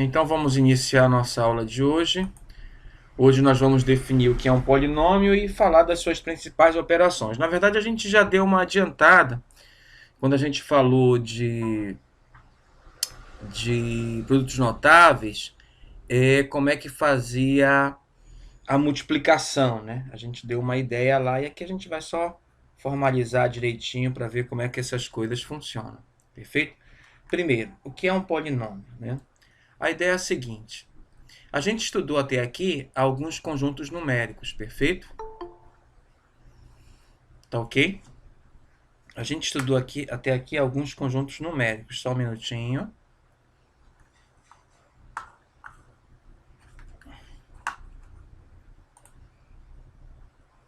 Então vamos iniciar a nossa aula de hoje. Hoje nós vamos definir o que é um polinômio e falar das suas principais operações. Na verdade, a gente já deu uma adiantada quando a gente falou de produtos notáveis, como é que fazia a multiplicação, né? A gente deu uma ideia lá e aqui a gente vai só formalizar direitinho para ver como é que essas coisas funcionam. Perfeito? Primeiro, o que é um polinômio, né? A ideia é a seguinte: a gente estudou até aqui alguns conjuntos numéricos, perfeito? Tá ok? A gente estudou até aqui alguns conjuntos numéricos. Só um minutinho.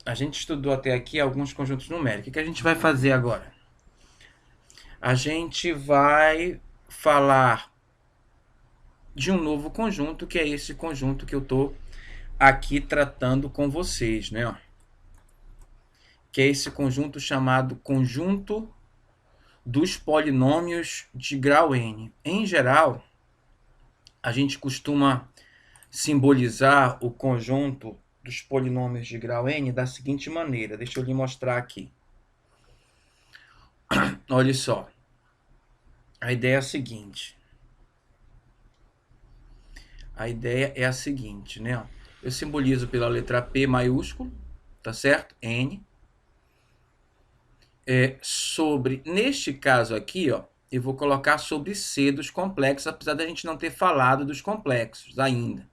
A gente estudou até aqui alguns conjuntos numéricos. O que a gente vai fazer agora? A gente vai falar de um novo conjunto, que é esse conjunto que eu estou aqui tratando com vocês, né? Que é esse conjunto chamado conjunto dos polinômios de grau n. Em geral, a gente costuma simbolizar o conjunto dos polinômios de grau n da seguinte maneira. Deixa eu lhe mostrar aqui. Olha só. A ideia é a seguinte. A ideia é a seguinte, né? Eu simbolizo pela letra P maiúsculo, tá certo? N. Neste caso aqui, ó, eu vou colocar sobre C dos complexos, apesar da gente não ter falado dos complexos ainda.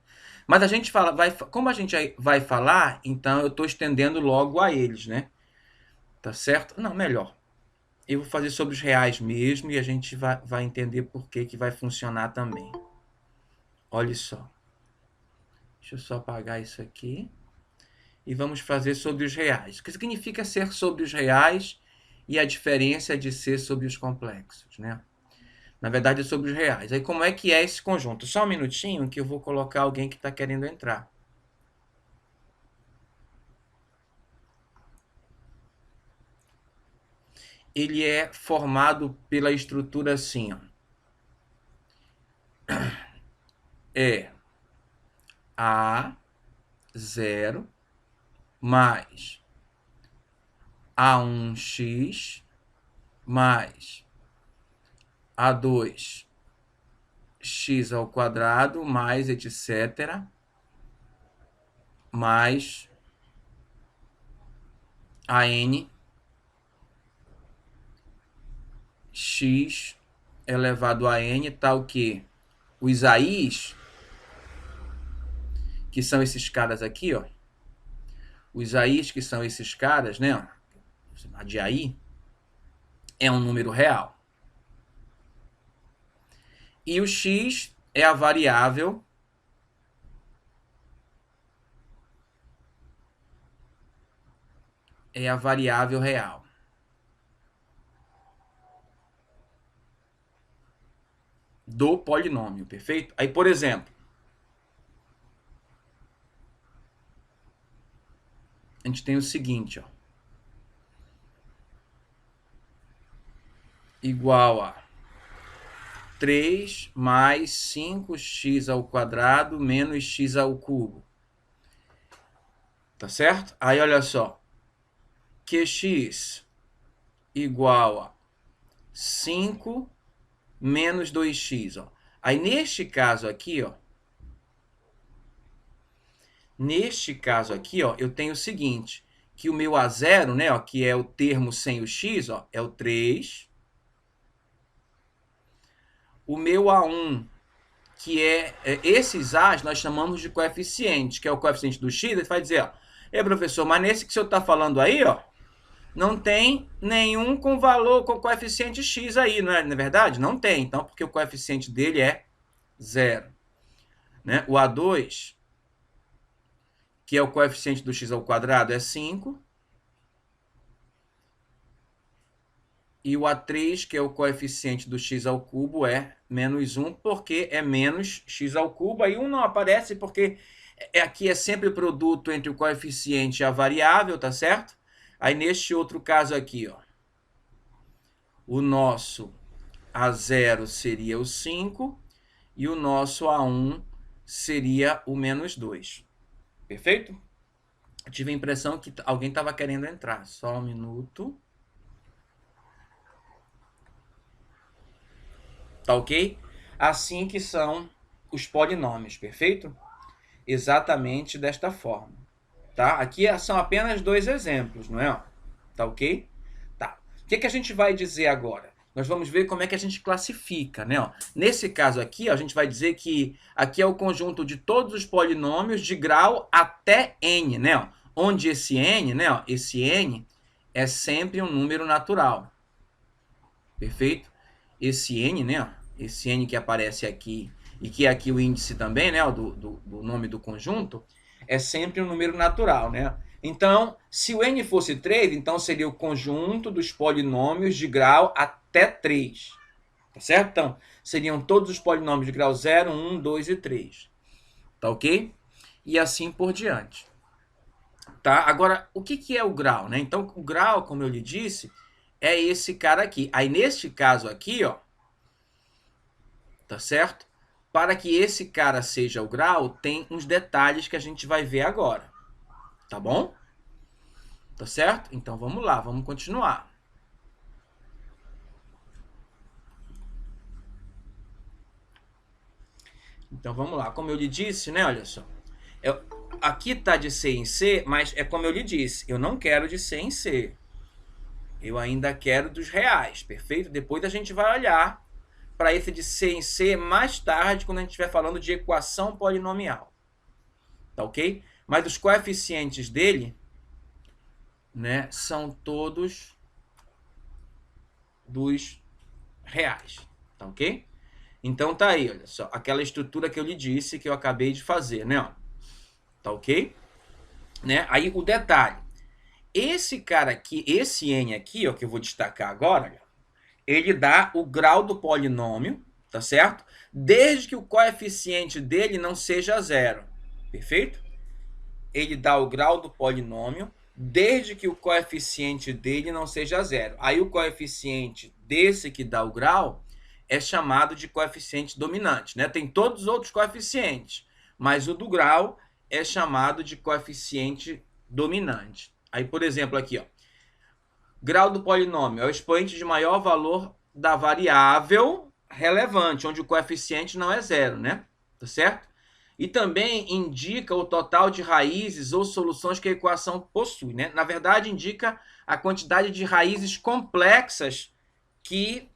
Mas a gente fala, como a gente vai falar, então eu estou estendendo logo a eles, né? Tá certo? Não, melhor. Eu vou fazer sobre os reais mesmo e a gente vai entender por que vai funcionar também. Olha só. Deixa eu só apagar isso aqui. E vamos fazer sobre os reais. O que significa ser sobre os reais e a diferença de ser sobre os complexos, né? Na verdade, é sobre os reais. Aí, como é que é esse conjunto? Só um minutinho que eu vou colocar alguém que está querendo entrar. Ele é formado pela estrutura assim, ó. É A0 mais A1x mais A2x ao quadrado mais etc. mais AN x elevado a n, tal que os AIs, que são esses caras aqui, ó, os AIs, que são esses caras, né, vou chamar de AI, é um número real. E o x é a variável real. Do polinômio, perfeito? Aí, por exemplo, a gente tem o seguinte, ó. Igual a 3 mais 5x ao quadrado menos x ao cubo. Tá certo? Aí, olha só. Qx igual a 5 menos 2x, ó. Aí, neste caso aqui, ó, eu tenho o seguinte, que o meu A0, né, ó, que é o termo sem o x, ó, é o 3. O meu A1, que esses A's nós chamamos de coeficiente, que é o coeficiente do x, ele vai dizer, ó, professor, mas nesse que o senhor está falando aí, ó, não tem nenhum com valor, com coeficiente x aí, não é verdade? Não tem, então, porque o coeficiente dele é 0. Né? O A2, que é o coeficiente do x ao quadrado, é 5. E o A3, que é o coeficiente do x ao cubo, é menos 1, porque é menos x ao cubo. Aí 1 não aparece porque aqui é sempre o produto entre o coeficiente e a variável, tá certo? Aí neste outro caso aqui, ó, o nosso A0 seria o 5 e o nosso A1 seria o menos 2. Perfeito? Eu tive a impressão que alguém estava querendo entrar. Só um minuto. Tá ok? Assim que são os polinômios, perfeito? Exatamente desta forma. Tá? Aqui são apenas dois exemplos, não é? Tá ok? Tá. O que a gente vai dizer agora? Nós vamos ver como é que a gente classifica, né? Ó, nesse caso aqui, ó, a gente vai dizer que aqui é o conjunto de todos os polinômios de grau até n, né? Ó, onde esse n, né? Ó, esse n é sempre um número natural. Perfeito? Esse n, né? Ó, esse n que aparece aqui e que é aqui o índice também, né? Ó, do nome do conjunto, é sempre um número natural, né? Então, se o n fosse 3, então seria o conjunto dos polinômios de grau até 3. Tá certo? Então, seriam todos os polinômios de grau 0, 1, 2 e 3. Tá ok? E assim por diante. Tá? Agora, o que é o grau, né? Então, o grau, como eu lhe disse, é esse cara aqui. Aí, neste caso aqui, ó, tá certo? Para que esse cara seja o grau, tem uns detalhes que a gente vai ver agora. Tá bom? Tá certo? Então vamos lá, vamos continuar. Então vamos lá. Como eu lhe disse, né? Olha só. Aqui tá de C em C, mas é como eu lhe disse, eu não quero de C em C. Eu ainda quero dos reais, perfeito? Depois a gente vai olhar para esse de C em C mais tarde, quando a gente estiver falando de equação polinomial. Tá ok? Mas os coeficientes dele, né, são todos dos reais. Tá ok? Então tá aí, olha só, aquela estrutura que eu lhe disse que eu acabei de fazer, né? Ó. Tá ok? Né? Aí o detalhe, esse cara aqui, esse n aqui, ó, que eu vou destacar agora, ele dá o grau do polinômio, tá certo? Desde que o coeficiente dele não seja zero, perfeito? Ele dá o grau do polinômio desde que o coeficiente dele não seja zero. Aí o coeficiente desse que dá o grau é chamado de coeficiente dominante, né? Tem todos os outros coeficientes, mas o do grau é chamado de coeficiente dominante. Aí, por exemplo, aqui, ó, grau do polinômio é o expoente de maior valor da variável relevante, onde o coeficiente não é zero, né? Tá certo? E também indica o total de raízes ou soluções que a equação possui, né? Na verdade, indica a quantidade de raízes complexas que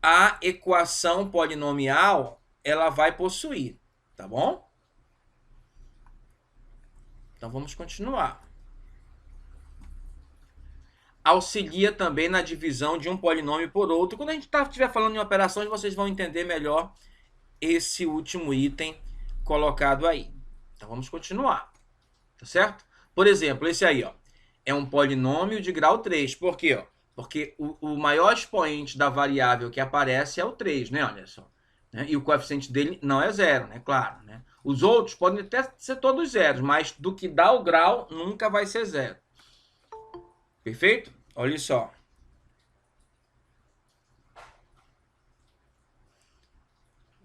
a equação polinomial ela vai possuir, tá bom? Então vamos continuar. Auxilia também na divisão de um polinômio por outro. Quando a gente estiver falando em operações, vocês vão entender melhor esse último item colocado aí. Então vamos continuar, tá certo? Por exemplo, esse aí, ó, é um polinômio de grau 3. Por quê? Ó? Porque o maior expoente da variável que aparece é o 3, né? Olha só. Né? E o coeficiente dele não é zero, né? Claro, né? Os outros podem até ser todos zeros, mas do que dá o grau nunca vai ser zero. Perfeito? Olha só.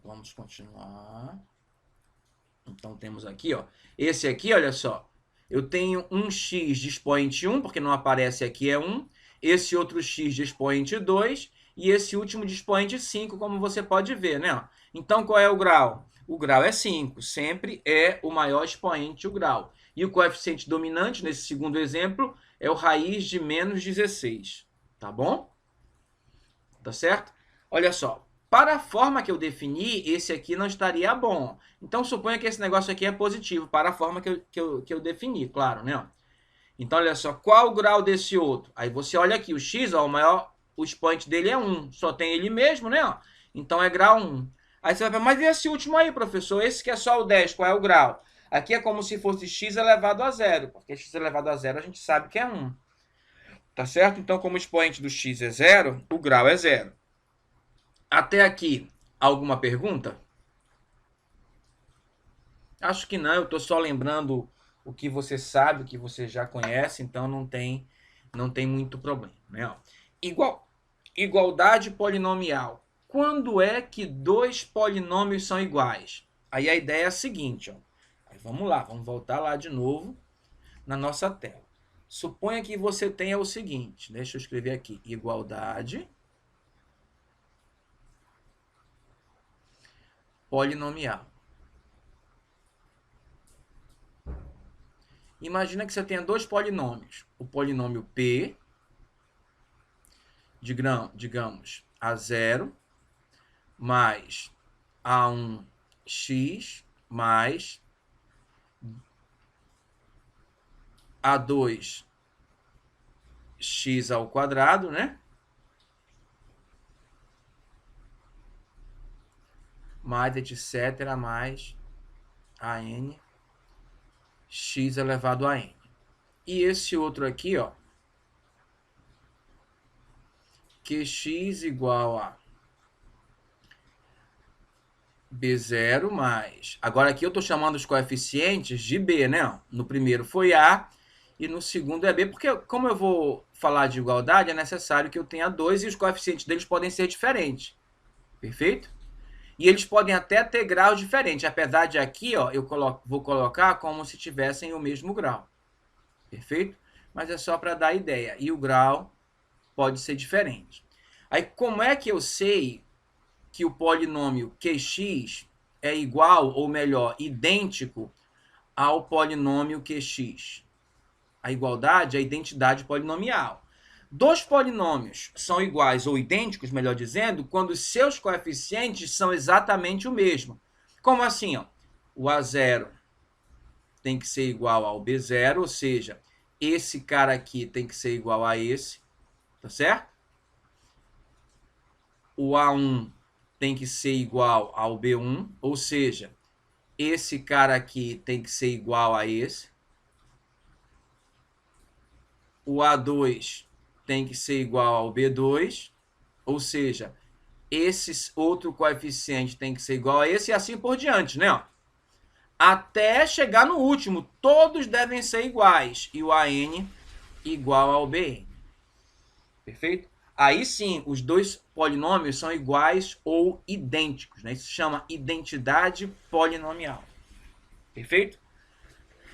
Vamos continuar. Então temos aqui, ó. Esse aqui, olha só. Eu tenho um x de expoente 1, porque não aparece aqui, é 1. Esse outro x de expoente 2. E esse último de expoente 5, como você pode ver, né? Então, qual é o grau? O grau é 5. Sempre é o maior expoente o grau. E o coeficiente dominante, nesse segundo exemplo, é o raiz de menos 16. Tá bom? Tá certo? Olha só. Para a forma que eu defini, esse aqui não estaria bom. Então, suponha que esse negócio aqui é positivo para a forma que eu defini, claro, né? Então, olha só, qual o grau desse outro? Aí você olha aqui, o x, ó, o expoente dele é 1. Só tem ele mesmo, né? Então, é grau 1. Aí você vai falar, mas e esse último aí, professor? Esse que é só o 10, qual é o grau? Aqui é como se fosse x elevado a 0, porque x elevado a 0 a gente sabe que é 1. Tá certo? Então, como o expoente do x é 0, o grau é 0. Até aqui, alguma pergunta? Acho que não, eu estou só lembrando o que você sabe, o que você já conhece, então não tem muito problema. Né? Igualdade polinomial. quando é que dois polinômios são iguais? Aí a ideia é a seguinte, ó. Aí vamos lá, vamos voltar lá de novo na nossa tela. Suponha que você tenha o seguinte, deixa eu escrever aqui, igualdade polinomial. Imagina que você tenha dois polinômios, o polinômio P, digamos, A0 mais A1x mais A2x ao quadrado, né? Mais etc. mais AN x elevado a n. E esse outro aqui, ó, qx igual a B0 mais... Agora aqui eu estou chamando os coeficientes de B, né? No primeiro foi A e no segundo é B, porque como eu vou falar de igualdade, é necessário que eu tenha dois e os coeficientes deles podem ser diferentes. Perfeito? E eles podem até ter graus diferentes, apesar de aqui, ó, eu vou colocar como se tivessem o mesmo grau. Perfeito? Mas é só para dar ideia. E o grau pode ser diferente. Aí, como é que eu sei que o polinômio qx é igual, ou melhor, idêntico ao polinômio qx? A igualdade é a identidade polinomial. Dois polinômios são iguais ou idênticos, melhor dizendo, quando seus coeficientes são exatamente o mesmo. Como assim? Ó? O A0 tem que ser igual ao B0, ou seja, esse cara aqui tem que ser igual a esse, tá certo? O A1 tem que ser igual ao B1, ou seja, esse cara aqui tem que ser igual a esse. O A2 tem que ser igual ao B2, ou seja, esse outro coeficiente tem que ser igual a esse e assim por diante, né? Até chegar no último, todos devem ser iguais e o AN igual ao BN. Perfeito? Aí sim, os dois polinômios são iguais ou idênticos, né? Isso se chama identidade polinomial. Perfeito?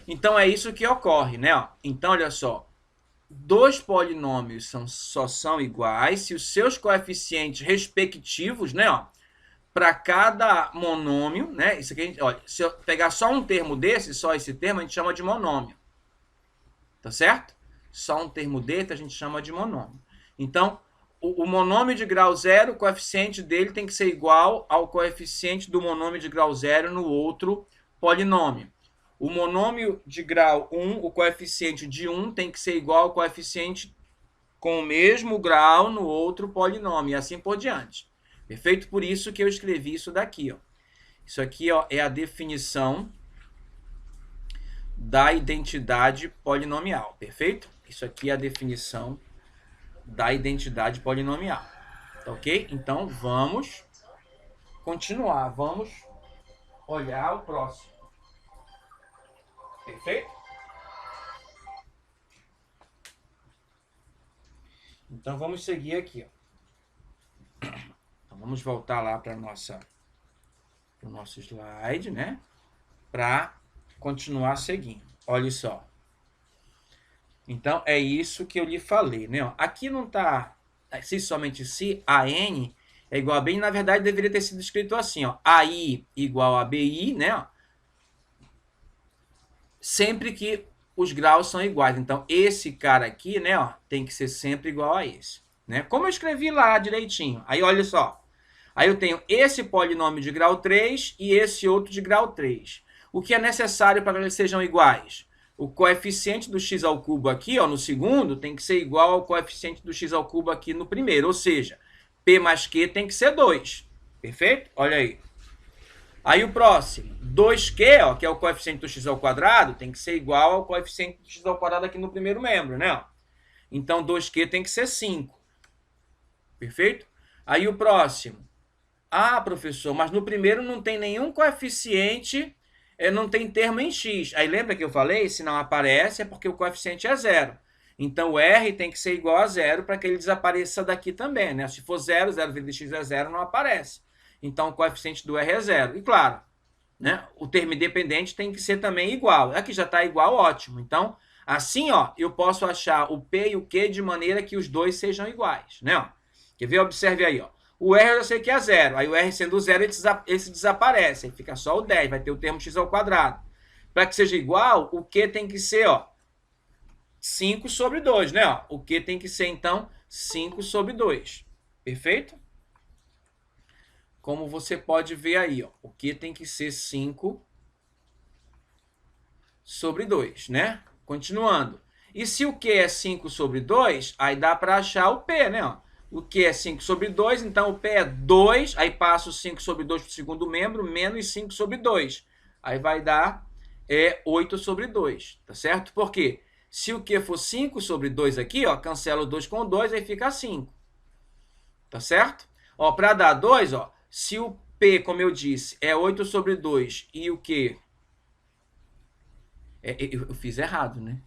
Então é isso que ocorre, né? Então olha só, dois polinômios só são iguais se os seus coeficientes respectivos, né, para cada monômio, né, isso aqui, olha, se eu pegar só um termo desse, só esse termo, a gente chama de monômio. Tá certo? Só um termo desse a gente chama de monômio. Então, o monômio de grau zero, o coeficiente dele tem que ser igual ao coeficiente do monômio de grau zero no outro polinômio. O monômio de grau 1, o coeficiente de 1 tem que ser igual ao coeficiente com o mesmo grau no outro polinômio, e assim por diante. Perfeito? Por isso que eu escrevi isso daqui. Ó. Isso aqui ó, é a definição da identidade polinomial. Perfeito? Isso aqui é a definição da identidade polinomial. Tá ok? Então, vamos continuar. Vamos olhar o próximo. Perfeito? Então, vamos seguir aqui. Ó. Então, vamos voltar lá para o nosso slide, né? Para continuar seguindo. Olha só. Então, é isso que eu lhe falei, né? Aqui não está, se somente se, AN é igual a BI, na verdade deveria ter sido escrito assim, ó, AI igual a BI, né? Sempre que os graus são iguais. Então, esse cara aqui, né, ó, tem que ser sempre igual a esse, né? Como eu escrevi lá direitinho. Aí, olha só. Aí eu tenho esse polinômio de grau 3 e esse outro de grau 3. O que é necessário para que eles sejam iguais? O coeficiente do x ao cubo aqui, ó, no segundo, tem que ser igual ao coeficiente do x ao cubo aqui no primeiro. Ou seja, P mais Q tem que ser 2. Perfeito? Olha aí. Aí o próximo, 2Q, ó, que é o coeficiente do x ao quadrado, tem que ser igual ao coeficiente do x ao quadrado aqui no primeiro membro, né? Então, 2Q tem que ser 5. Perfeito? Aí o próximo. Ah, professor, mas no primeiro não tem nenhum coeficiente, não tem termo em x. Aí lembra que eu falei? Se não aparece é porque o coeficiente é 0. Então, o R tem que ser igual a zero para que ele desapareça daqui também, né? Se for zero, 0 vezes x é zero, não aparece. Então, o coeficiente do R é zero. E, claro, né, o termo independente tem que ser também igual. Aqui já está igual, ótimo. Então, assim, ó, eu posso achar o P e o Q de maneira que os dois sejam iguais, né? Ó. Quer ver? Observe aí, ó. O R eu sei que é zero. Aí o R sendo zero, ele desaparece. Aí fica só o 10. Vai ter o termo x ao quadrado. Para que seja igual, o Q tem que ser, ó, 5 sobre 2, né? Ó. O Q tem que ser, então, 5 sobre 2. Perfeito? Como você pode ver aí, ó, o Q tem que ser 5 sobre 2, né? Continuando. E se o Q é 5 sobre 2, aí dá para achar o P, né? Ó. O Q é 5 sobre 2, então o P é 2, aí passo 5 sobre 2 para o segundo membro, menos 5 sobre 2. Aí vai dar 8 sobre 2, tá certo? Por quê? Se o Q for 5 sobre 2 aqui, ó, cancela o 2 com o 2, aí fica 5. Tá certo? Ó, para dar 2, ó, se o P, como eu disse, é 8 sobre 2 e o Q... eu fiz errado, né?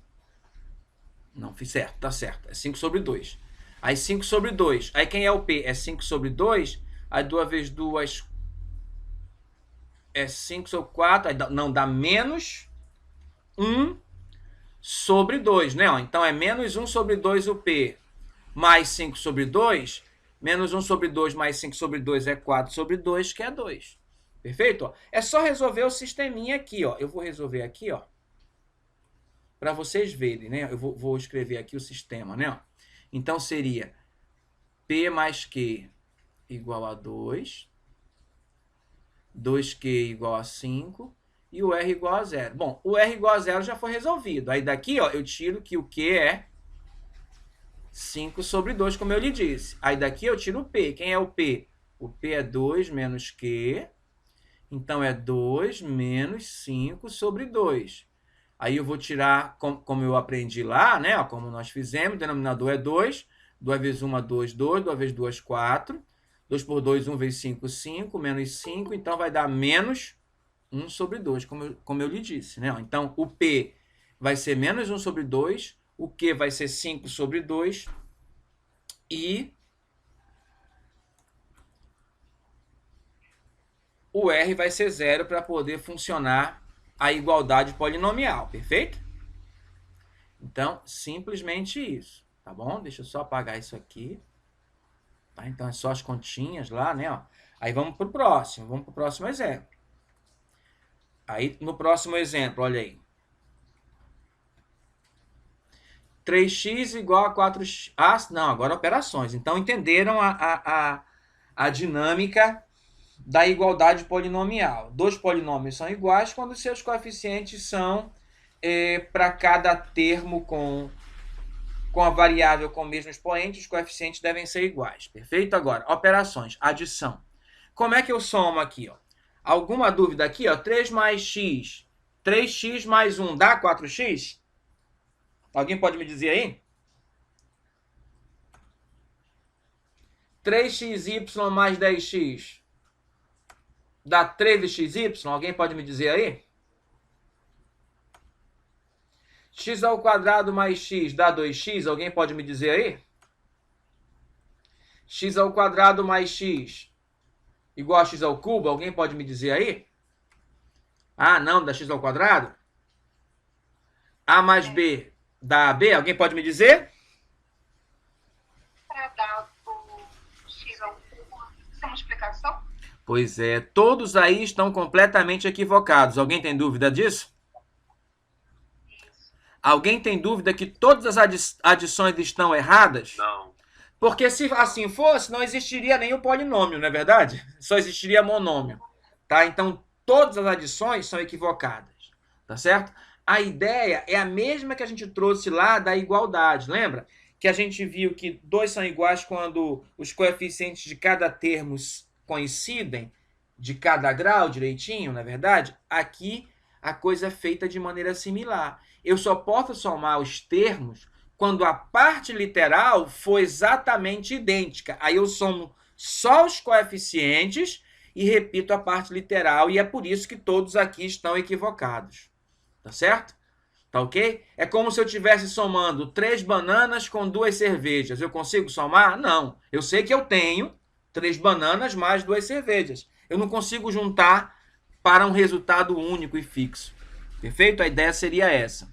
Não, fiz certo, tá certo. É 5 sobre 2. Aí 5 sobre 2. Aí quem é o P? É 5 sobre 2. Aí 2 vezes 2 é 5 sobre 4. Aí não, dá menos 1 sobre 2, né? Então é menos 1 sobre 2 o P mais 5 sobre 2. Menos 1 sobre 2 mais 5 sobre 2 é 4 sobre 2, que é 2. Perfeito? Ó, é só resolver o sisteminha aqui, ó. Eu vou resolver aqui, ó, para vocês verem, né? Eu vou escrever aqui o sistema, né? Então seria P mais Q igual a 2, 2Q igual a 5 e o R igual a 0. Bom, o R igual a 0 já foi resolvido. Aí daqui, ó, eu tiro que o Q é 5 sobre 2, como eu lhe disse. Aí daqui eu tiro o P. Quem é o P? O P é 2 menos Q. Então é 2 menos 5 sobre 2. Aí eu vou tirar, como eu aprendi lá, né? Ó, como nós fizemos, o denominador é 2. 2 vezes 1, 2, 2. 2 vezes 2, 4. 2 por 2, 1 vezes 5, 5. Menos 5, então vai dar menos 1 sobre 2, como eu lhe disse, né? Então, o P vai ser menos 1 sobre 2. O Q vai ser 5 sobre 2. E o R vai ser 0 para poder funcionar a igualdade polinomial, perfeito? Então, simplesmente isso, tá bom? Deixa eu só apagar isso aqui. Tá? Então, é só as continhas lá, né? Ó. Aí vamos para o próximo exemplo. Aí, no próximo exemplo, olha aí. 3x igual a 4x... Ah, não, agora operações. Então, entenderam a dinâmica da igualdade polinomial. Dois polinômios são iguais quando seus coeficientes são para cada termo com a variável com o mesmo expoente, os coeficientes devem ser iguais. Perfeito? Agora, operações, adição. Como é que eu somo aqui? Ó? Alguma dúvida aqui? Ó? 3 mais x, 3x mais 1 dá 4x? Alguém pode me dizer aí? 3xy mais 10x dá 13xy? Alguém pode me dizer aí? X ao quadrado mais x dá 2x? Alguém pode me dizer aí? X ao quadrado mais x igual a x ao cubo? Alguém pode me dizer aí? Ah, não, dá x ao quadrado? A mais b dá AB? Alguém pode me dizer? Para dar o x ao cubo, isso é uma explicação? Pois é, todos aí estão completamente equivocados. Alguém tem dúvida disso? Alguém tem dúvida que todas as adições estão erradas? Não. Porque se assim fosse, não existiria nenhum polinômio, não é verdade? Só existiria monômio. Tá? Então, todas as adições são equivocadas. Tá certo? A ideia é a mesma que a gente trouxe lá da igualdade. Lembra? Que a gente viu que dois são iguais quando os coeficientes de cada termo coincidem de cada grau direitinho, não é verdade? Aqui a coisa é feita de maneira similar. Eu só posso somar os termos quando a parte literal for exatamente idêntica. Aí eu somo só os coeficientes e repito a parte literal, e é por isso que todos aqui estão equivocados. Tá certo? Tá ok? É como se eu estivesse somando 3 bananas com 2 cervejas. Eu consigo somar? Não. Eu sei que eu tenho 3 bananas mais 2 cervejas. Eu não consigo juntar para um resultado único e fixo. Perfeito? A ideia seria essa.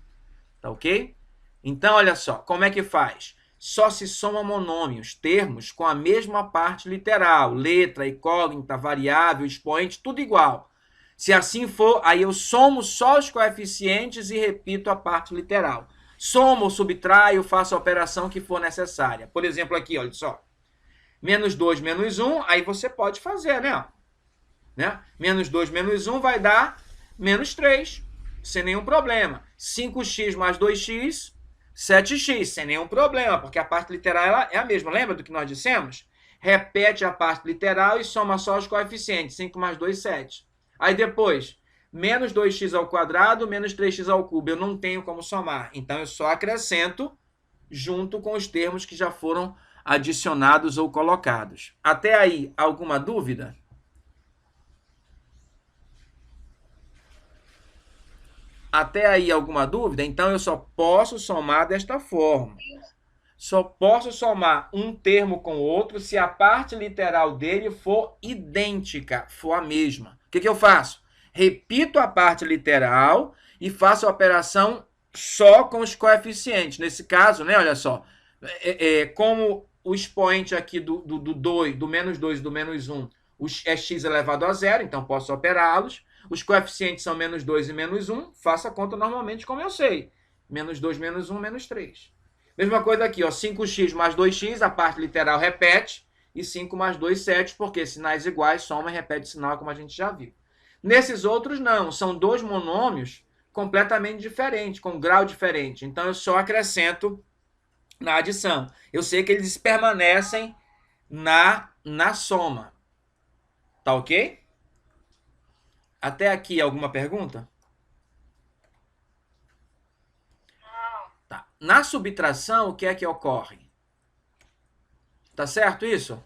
Tá ok? Então, olha só, como é que faz? Só se soma monômios, termos com a mesma parte literal, letra, incógnita, variável, expoente, tudo igual. Se assim for, aí eu somo só os coeficientes e repito a parte literal. Somo ou subtraio, faço a operação que for necessária. Por exemplo, aqui, olha só. Menos 2 menos 1, aí você pode fazer, né? Menos 2 menos 1 vai dar menos 3, sem nenhum problema. 5x mais 2x, 7x, sem nenhum problema, porque a parte literal ela é a mesma. Lembra do que nós dissemos? Repete a parte literal e soma só os coeficientes. 5 mais 2, 7. Aí depois, menos 2x ao quadrado, menos 3x ao cubo. Eu não tenho como somar. Então, eu só acrescento junto com os termos que já foram adicionados ou colocados. Até aí, alguma dúvida? Até aí, alguma dúvida? Então, eu só posso somar desta forma. Só posso somar um termo com o outro se a parte literal dele for idêntica, for a mesma. O que eu faço? Repito a parte literal e faço a operação só com os coeficientes. Nesse caso, né, olha só, como o expoente aqui do menos 2 e do menos 1 é x elevado a zero, então posso operá-los. Os coeficientes são menos 2 e menos 1, faça a conta normalmente como eu sei. Menos 2 menos 1, menos 3. Mesma coisa aqui, ó, 5x mais 2x, a parte literal repete, e 5 mais 2, 7, porque sinais iguais, soma e repete sinal, como a gente já viu. Nesses outros, não, são dois monômios completamente diferentes, com grau diferente. Então, eu só acrescento na adição. Eu sei que eles permanecem na soma. Tá ok? Até aqui, alguma pergunta? Tá. Na subtração, o que é que ocorre? Tá certo isso?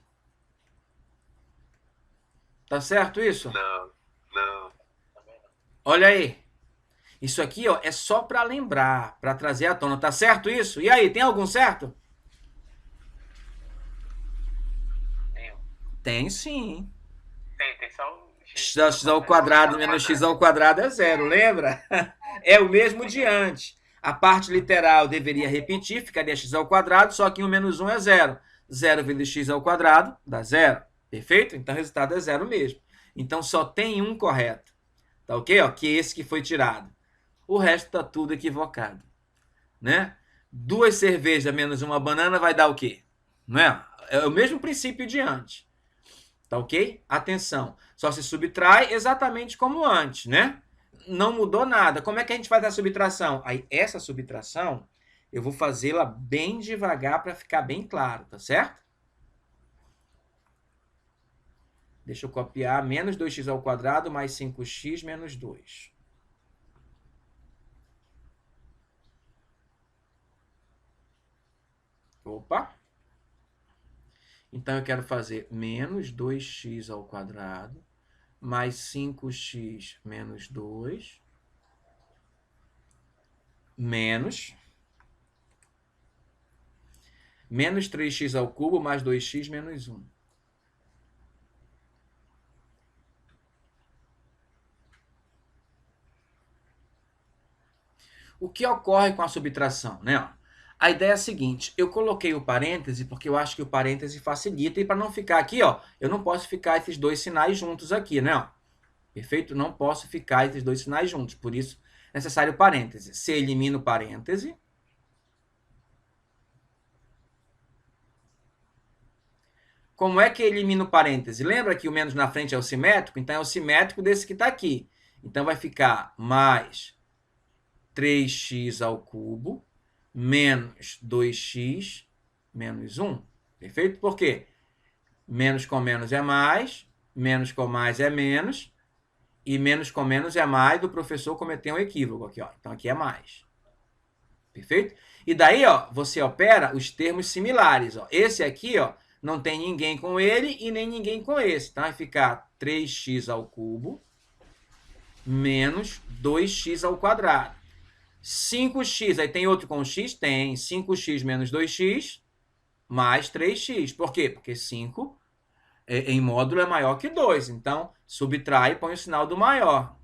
Tá certo isso? Não. Olha aí. Isso aqui, ó, é só para lembrar, para trazer à tona. Tá certo isso? E aí, tem algum certo? Tem sim. Tem só o X ao quadrado menos x ao quadrado é zero, lembra? É o mesmo de antes. A parte literal deveria repetir, ficaria x ao quadrado, só que o menos 1 é zero. 0 vezes x ao quadrado dá zero. Perfeito? Então o resultado é zero mesmo. Então só tem um correto. Tá ok? Ó, que é esse que foi tirado. O resto está tudo equivocado. Né? 2 cervejas menos uma banana vai dar o quê? Não é? É o mesmo princípio de antes. Tá ok? Atenção. Só se subtrai exatamente como antes, né? Não mudou nada. Como é que a gente faz a subtração? Aí, essa subtração, eu vou fazê-la bem devagar para ficar bem claro, tá certo? Deixa eu copiar. Menos 2x ao quadrado mais 5x menos 2. Opa! Então, eu quero fazer menos 2x ao quadrado mais 5x menos 2 menos 3x ao cubo mais 2x menos 1. O que ocorre com a subtração, né? A ideia é a seguinte, eu coloquei o parêntese porque eu acho que o parêntese facilita e para não ficar aqui, ó, eu não posso ficar esses dois sinais juntos aqui, né? Perfeito? Não posso ficar esses dois sinais juntos, por isso é necessário parêntese. Se elimina o parêntese, como é que elimina o parêntese? Lembra que o menos na frente é o simétrico? Então é o simétrico desse que está aqui. Então vai ficar mais 3x ao cubo menos 2x menos 1. Perfeito? Por quê? Menos com menos é mais, menos com mais é menos, e menos com menos é mais, o professor cometeu um equívoco aqui, ó. Então aqui é mais. Perfeito? E daí, ó, você opera os termos similares, ó. Esse aqui, ó, não tem ninguém com ele e nem ninguém com esse. Então vai ficar 3x ao cubo menos 2x ao quadrado. 5x, aí tem outro com x? Tem. 5x menos 2x mais 3x. Por quê? Porque 5 em módulo é maior que 2. Então, subtrai e põe o sinal do maior.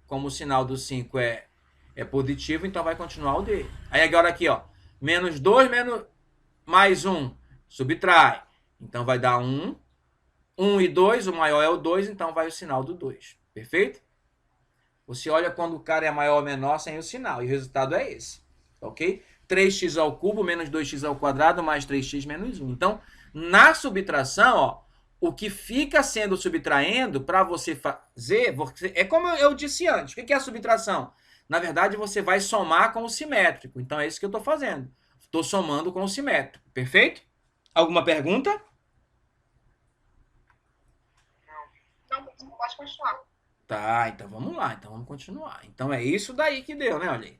Como o sinal do 5 é positivo, então vai continuar o D. Aí agora aqui, ó. Menos 2 mais 1. Subtrai. Então vai dar 1. 1 e 2, o maior é o 2, então vai o sinal do 2. Perfeito? Você olha quando o cara é maior ou menor sem o sinal. E o resultado é esse. Ok? 3x ao cubo menos 2x ao quadrado mais 3x menos 1. Então, na subtração, ó, o que fica sendo subtraindo para você fazer... É como eu disse antes. O que é a subtração? Na verdade, você vai somar com o simétrico. Então, é isso que eu estou fazendo. Estou somando com o simétrico. Perfeito? Alguma pergunta? Não, pode continuar. Tá, então vamos lá. Então vamos continuar. Então é isso daí que deu, né? Olha aí.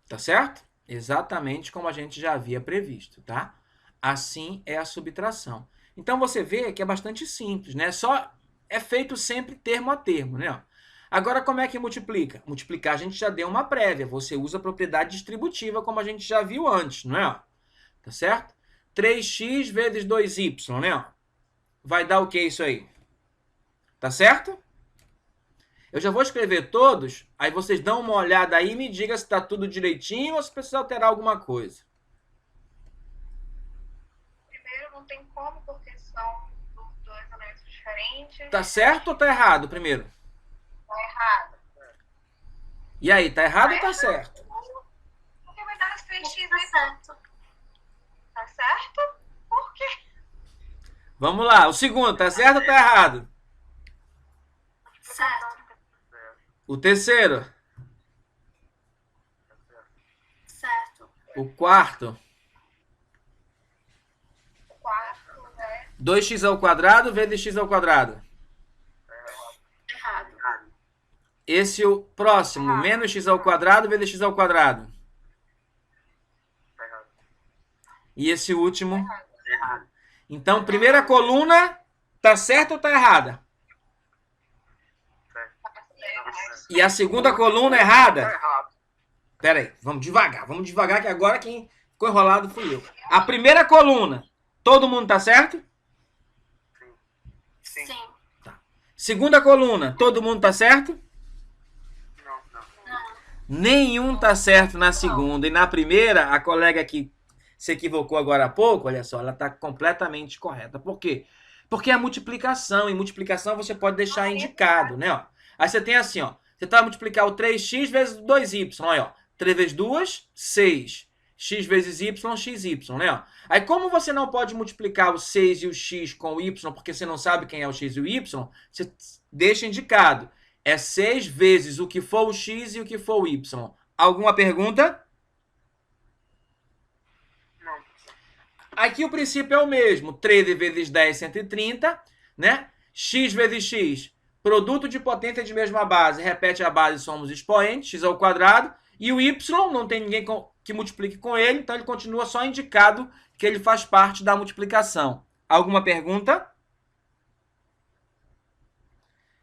Tá certo? Exatamente como a gente já havia previsto, tá? Assim é a subtração. Então você vê que é bastante simples, né? Só é feito sempre termo a termo, né? Agora como é que multiplica? Multiplicar a gente já deu uma prévia. Você usa a propriedade distributiva como a gente já viu antes, não é? Tá certo? 3x vezes 2y, né? Vai dar o que isso aí? Tá certo? Eu já vou escrever todos, aí vocês dão uma olhada aí e me digam se está tudo direitinho ou se precisa alterar alguma coisa. Primeiro, não tem como, porque são dois elementos diferentes. Tá certo ou tá errado primeiro? Tá errado. E aí, tá errado ou tá certo? Porque vai dar 3x tá certo. Tá certo? Por quê? Vamos lá, o segundo, tá certo ou tá errado? Certo. O terceiro? Certo. O quarto? O quarto, né? 2x ao quadrado vezes x ao quadrado. Errado. Esse o próximo, menos x ao quadrado vezes x ao quadrado. E esse último? Errado. Então, primeira coluna, tá certa ou tá errada? E a segunda coluna errada? Errado. Pera aí, vamos devagar que agora quem ficou enrolado fui eu. A primeira coluna, todo mundo tá certo? Sim. Sim. Segunda coluna, todo mundo tá certo? Não. Nenhum tá certo na segunda. E na primeira, a colega que se equivocou agora há pouco, olha só, ela tá completamente correta. Por quê? Porque é multiplicação. Em multiplicação você pode deixar indicado, né? Ó. Aí você tem assim, ó. Você vai multiplicar o 3x vezes 2y. Olha, ó. 3 vezes 2, 6. X vezes y, xy, né? Ó. Aí como você não pode multiplicar o 6 e o x com o y, porque você não sabe quem é o x e o y, você deixa indicado. É 6 vezes o que for o x e o que for o y. Alguma pergunta? Não. Aqui o princípio é o mesmo. 13 vezes 10, 130, né? X vezes x, produto de potência de mesma base. Repete a base, somos expoentes, x ao quadrado. E o y, não tem ninguém que multiplique com ele, então ele continua só indicado que ele faz parte da multiplicação. Alguma pergunta?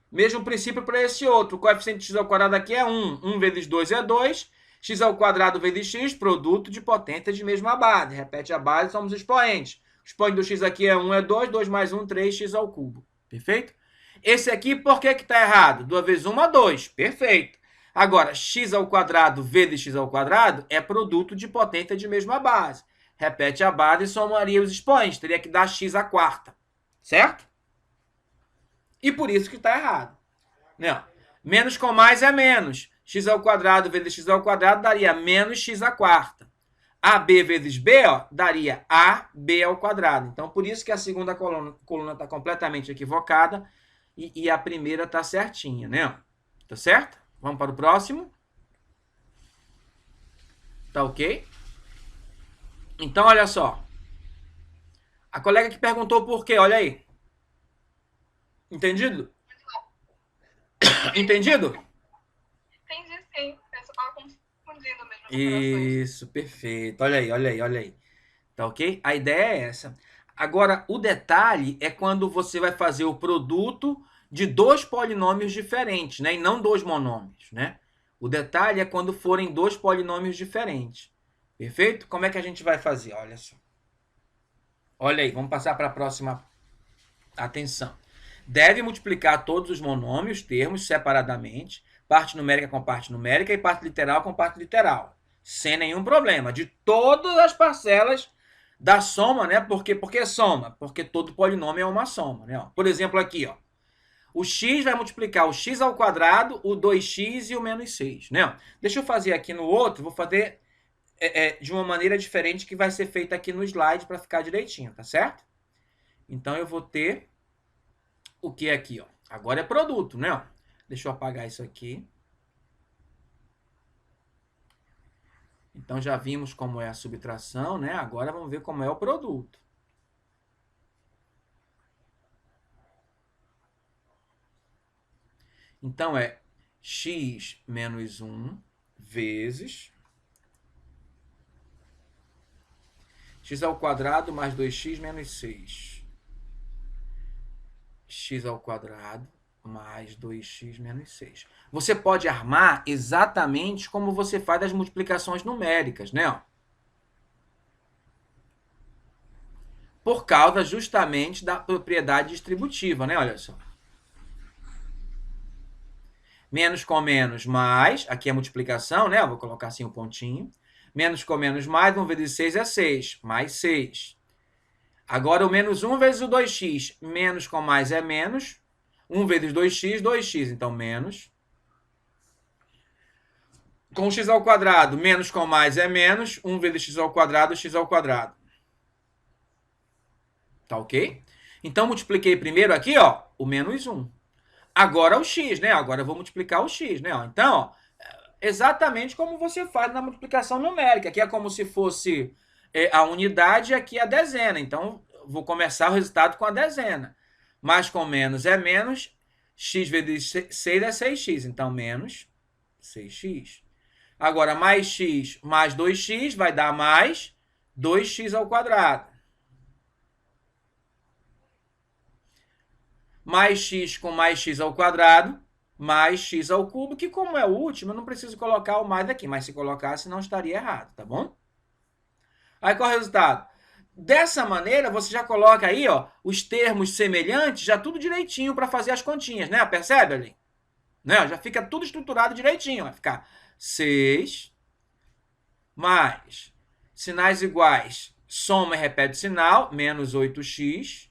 Mesmo princípio para esse outro. O coeficiente de x ao quadrado aqui é 1. 1 vezes 2 é 2. X ao quadrado vezes x, produto de potência de mesma base. Repete a base, somos expoentes. O expoente do x aqui é 1, é 2. 2 mais 1, 3x ao cubo. Perfeito? Esse aqui, por que está errado? 2 vezes 1 é 2. Perfeito. Agora, x ao quadrado vezes x ao quadrado é produto de potência de mesma base. Repete a base e somaria os expoentes. Teria que dar x à quarta. Certo? E por isso que está errado. Não. Menos com mais é menos. X ao quadrado vezes x ao quadrado daria menos x à quarta. AB vezes B, ó, daria AB ao quadrado. Então, por isso que a segunda coluna está completamente equivocada e a primeira está certinha, né? Tá certo? Vamos para o próximo. Tá ok? Então, olha só. A colega que perguntou por quê, olha aí. Entendido? Entendido? Entendi, sim. Eu só tava confundindo mesmo as operações. Isso, perfeito. Olha aí, olha aí, olha aí. Tá ok? A ideia é essa. Agora, o detalhe é quando você vai fazer o produto de dois polinômios diferentes, né? E não dois monômios, né? O detalhe é quando forem dois polinômios diferentes. Perfeito? Como é que a gente vai fazer? Olha só. Olha aí, vamos passar para a próxima. Atenção. Deve multiplicar todos os monômios, termos, separadamente, parte numérica com parte numérica e parte literal com parte literal. Sem nenhum problema. De todas as parcelas da soma, né? Por que soma? Porque todo polinômio é uma soma, né? Por exemplo, aqui, ó. O x vai multiplicar o x ao quadrado, o 2x e o menos 6, né? Deixa eu fazer aqui no outro, vou fazer de uma maneira diferente que vai ser feita aqui no slide para ficar direitinho, tá certo? Então, eu vou ter o que aqui, ó? Agora é produto, né? Deixa eu apagar isso aqui. Então, já vimos como é a subtração, né? Agora vamos ver como é o produto. Então, é x menos 1 vezes x ao quadrado mais 2x menos 6. X ao quadrado mais 2x menos 6. Você pode armar exatamente como você faz as multiplicações numéricas, né? Por causa justamente da propriedade distributiva, né? Olha só. Menos com menos mais, aqui é multiplicação, né? Eu vou colocar assim um pontinho. Menos com menos mais, 1 vezes 6 é 6, mais 6. Agora o menos 1 vezes o 2x, menos com mais é menos. 1 vezes 2x, 2x, então menos. Com x ao quadrado, menos com mais é menos. 1 vezes x ao quadrado, x ao quadrado. Tá ok? Então, multipliquei primeiro aqui, ó, o menos 1. Agora o x, né? Agora eu vou multiplicar o x, né? Então, ó, exatamente como você faz na multiplicação numérica. Aqui é como se fosse a unidade e aqui a dezena. Então, vou começar o resultado com a dezena. Mais com menos é menos. X vezes 6 é 6x. Então, menos 6x. Agora, mais x mais 2x vai dar mais 2x ao quadrado. Mais x com mais x ao quadrado, mais x ao cubo, que como é o último, eu não preciso colocar o mais aqui, mas se colocasse não estaria errado, tá bom? Aí qual é o resultado? Dessa maneira, você já coloca aí, ó, os termos semelhantes, já tudo direitinho para fazer as continhas, né? Percebe ali? Né? Já fica tudo estruturado direitinho, vai ficar 6 mais sinais iguais, soma e repete o sinal, menos 8x,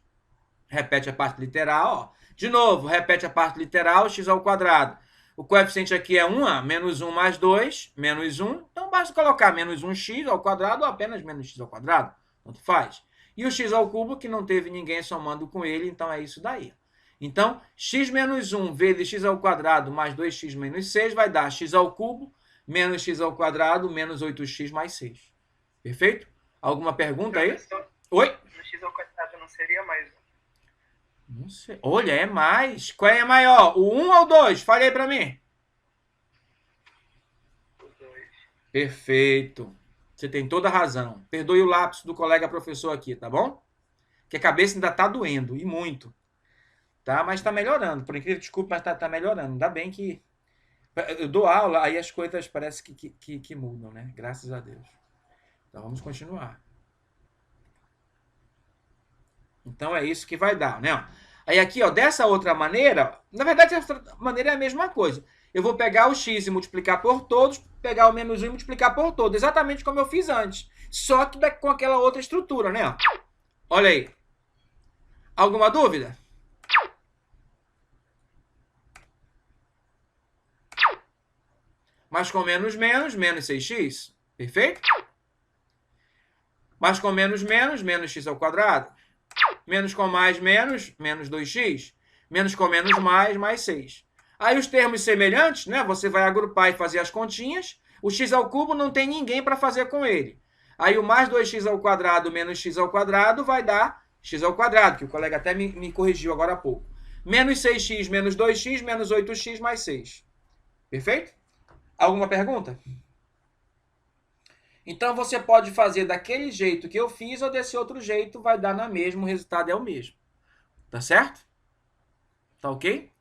repete a parte literal, ó. De novo, repete a parte literal, x ao quadrado. O coeficiente aqui é 1, menos 1 mais 2, menos 1. Então, basta colocar menos 1x ao quadrado ou apenas menos x ao quadrado. Tanto faz. E o x ao cubo, que não teve ninguém somando com ele, então é isso daí. Então, x menos 1 vezes x ao quadrado mais 2x menos 6 vai dar x ao cubo menos x ao quadrado menos 8x mais 6. Perfeito? Alguma pergunta aí? Oi? No x ao quadrado não seria mais 1. Não sei. Olha, é mais. Qual é maior? O 1 ou o 2? Fale aí pra mim. O 2. Perfeito. Você tem toda a razão. Perdoe o lapso do colega professor aqui, tá bom? Que a cabeça ainda tá doendo, e muito. Tá? Mas tá melhorando. Por incrível que desculpe, mas tá melhorando. Ainda bem que eu dou aula, aí as coisas parece que mudam, né? Graças a Deus. Então vamos continuar. Então é isso que vai dar, né? Aí aqui, ó, dessa outra maneira, na verdade, essa outra maneira é a mesma coisa. Eu vou pegar o x e multiplicar por todos, pegar o menos 1 e multiplicar por todos, exatamente como eu fiz antes. Só que com aquela outra estrutura, né? Olha aí. Alguma dúvida? Mais com menos, menos 6x. Perfeito? Mais com menos, menos x ao quadrado. Menos com mais, menos 2x. Menos com menos, mais 6. Aí os termos semelhantes, né? Você vai agrupar e fazer as continhas. O x ao cubo não tem ninguém para fazer com ele. Aí o mais 2x ao quadrado menos x ao quadrado vai dar x ao quadrado, que o colega até me corrigiu agora há pouco. Menos 6x menos 2x menos 8x mais 6. Perfeito? Alguma pergunta? Então, você pode fazer daquele jeito que eu fiz ou desse outro jeito, vai dar na mesma, o resultado é o mesmo. Tá certo? Tá ok?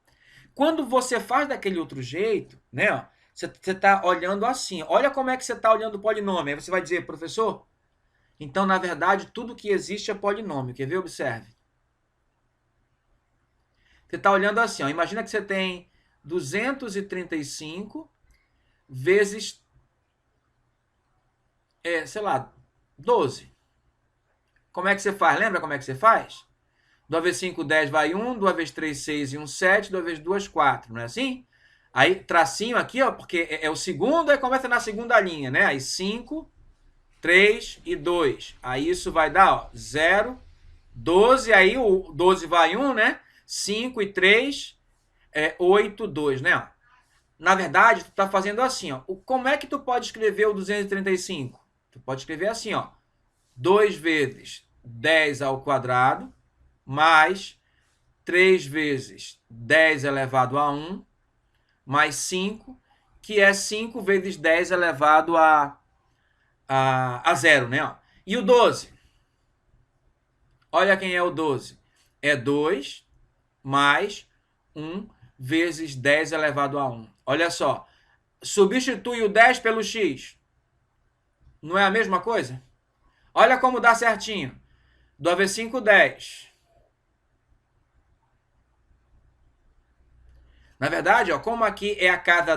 Quando você faz daquele outro jeito, né, ó, Você está olhando assim. Olha como é que você está olhando o polinômio. Aí você vai dizer, professor, então, na verdade, tudo que existe é polinômio. Quer ver? Observe. Você está olhando assim, ó. Imagina que você tem 235 vezes, sei lá, 12. Como é que você faz? Lembra como é que você faz? 2 vezes 5, 10 vai 1, 2 vezes 3, 6 e 1, 7, 2 vezes 2, 4, não é assim? Aí, tracinho aqui, ó, porque é o segundo, aí começa na segunda linha, né? Aí 5, 3 e 2. Aí isso vai dar, ó, 0, 12, aí o 12 vai 1, né? 5 e 3, 8, 2, né? Na verdade, tu tá fazendo assim, ó. Como é que tu pode escrever o 235? Tu pode escrever assim, ó. 2 vezes 10 ao quadrado, mais 3 vezes 10 elevado a 1, mais 5, que é 5 vezes 10 elevado a 0, né? Ó. E o 12? Olha quem é o 12. É 2 mais 1 vezes 10 elevado a 1. Olha só. Substitui o 10 pelo x. Não é a mesma coisa? Olha como dá certinho. 2 vezes 5, 10. Na verdade, ó, como aqui é a casa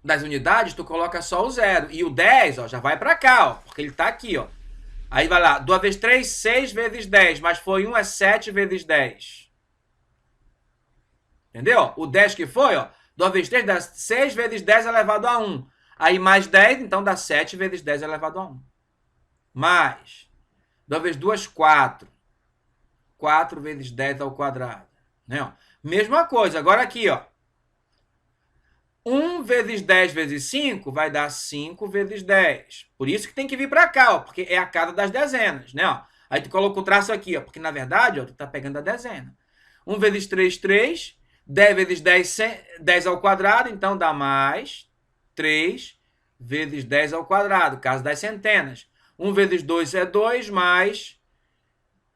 das unidades, tu coloca só o 0. E o 10, ó, já vai para cá, ó, porque ele tá aqui, ó. Aí vai lá, 2 vezes 3, 6 vezes 10, mas foi 1 é 7 vezes 10. Entendeu? O 10 que foi, ó, 2 vezes 3 dá 6 vezes 10 elevado a 1. Aí mais 10, então dá 7 vezes 10 elevado a 1. Mais 2 vezes 2, 4. 4 vezes 10 ao quadrado. Né? Mesma coisa, agora aqui, ó. 1 vezes 10 vezes 5 vai dar 5 vezes 10. Por isso que tem que vir para cá, ó, porque é a casa das dezenas, né? Ó. Aí tu coloca o traço aqui, ó, porque na verdade, ó, tu tá pegando a dezena. 1 vezes 3, 3. 10 vezes 10, 10 ao quadrado, então dá mais 3 vezes 10 ao quadrado, caso das centenas. 1 vezes 2 é 2, mais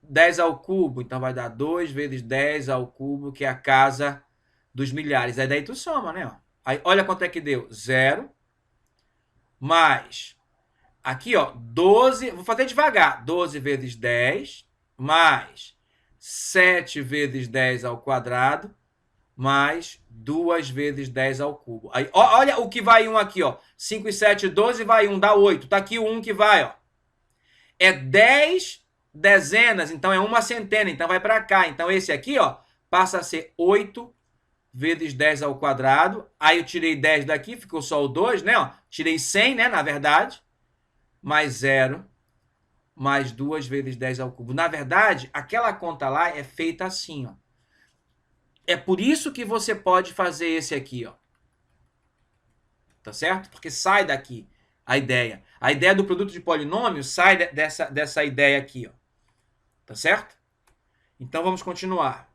10 ao cubo, então vai dar 2 vezes 10 ao cubo, que é a casa dos milhares. Aí daí tu soma, né? Aí olha quanto é que deu. 0 mais, aqui ó, 12, vou fazer devagar, 12 vezes 10, mais 7 vezes 10 ao quadrado, mais 2 vezes 10 ao cubo. Aí, ó, olha o que vai 1 aqui, ó. 5 e 7, 12, vai 1, dá 8. Tá aqui o 1 que vai, ó. É 10 dezenas, então é uma centena, então vai para cá. Então esse aqui, ó, passa a ser 8 vezes 10 ao quadrado. Aí eu tirei 10 daqui, ficou só o 2, né? Ó. Tirei 100, né, na verdade. Mais 0, mais 2 vezes 10 ao cubo. Na verdade, aquela conta lá é feita assim, ó. É por isso que você pode fazer esse aqui, ó. Tá certo? Porque sai daqui a ideia. A ideia do produto de polinômio sai dessa ideia aqui, ó. Tá certo? Então vamos continuar.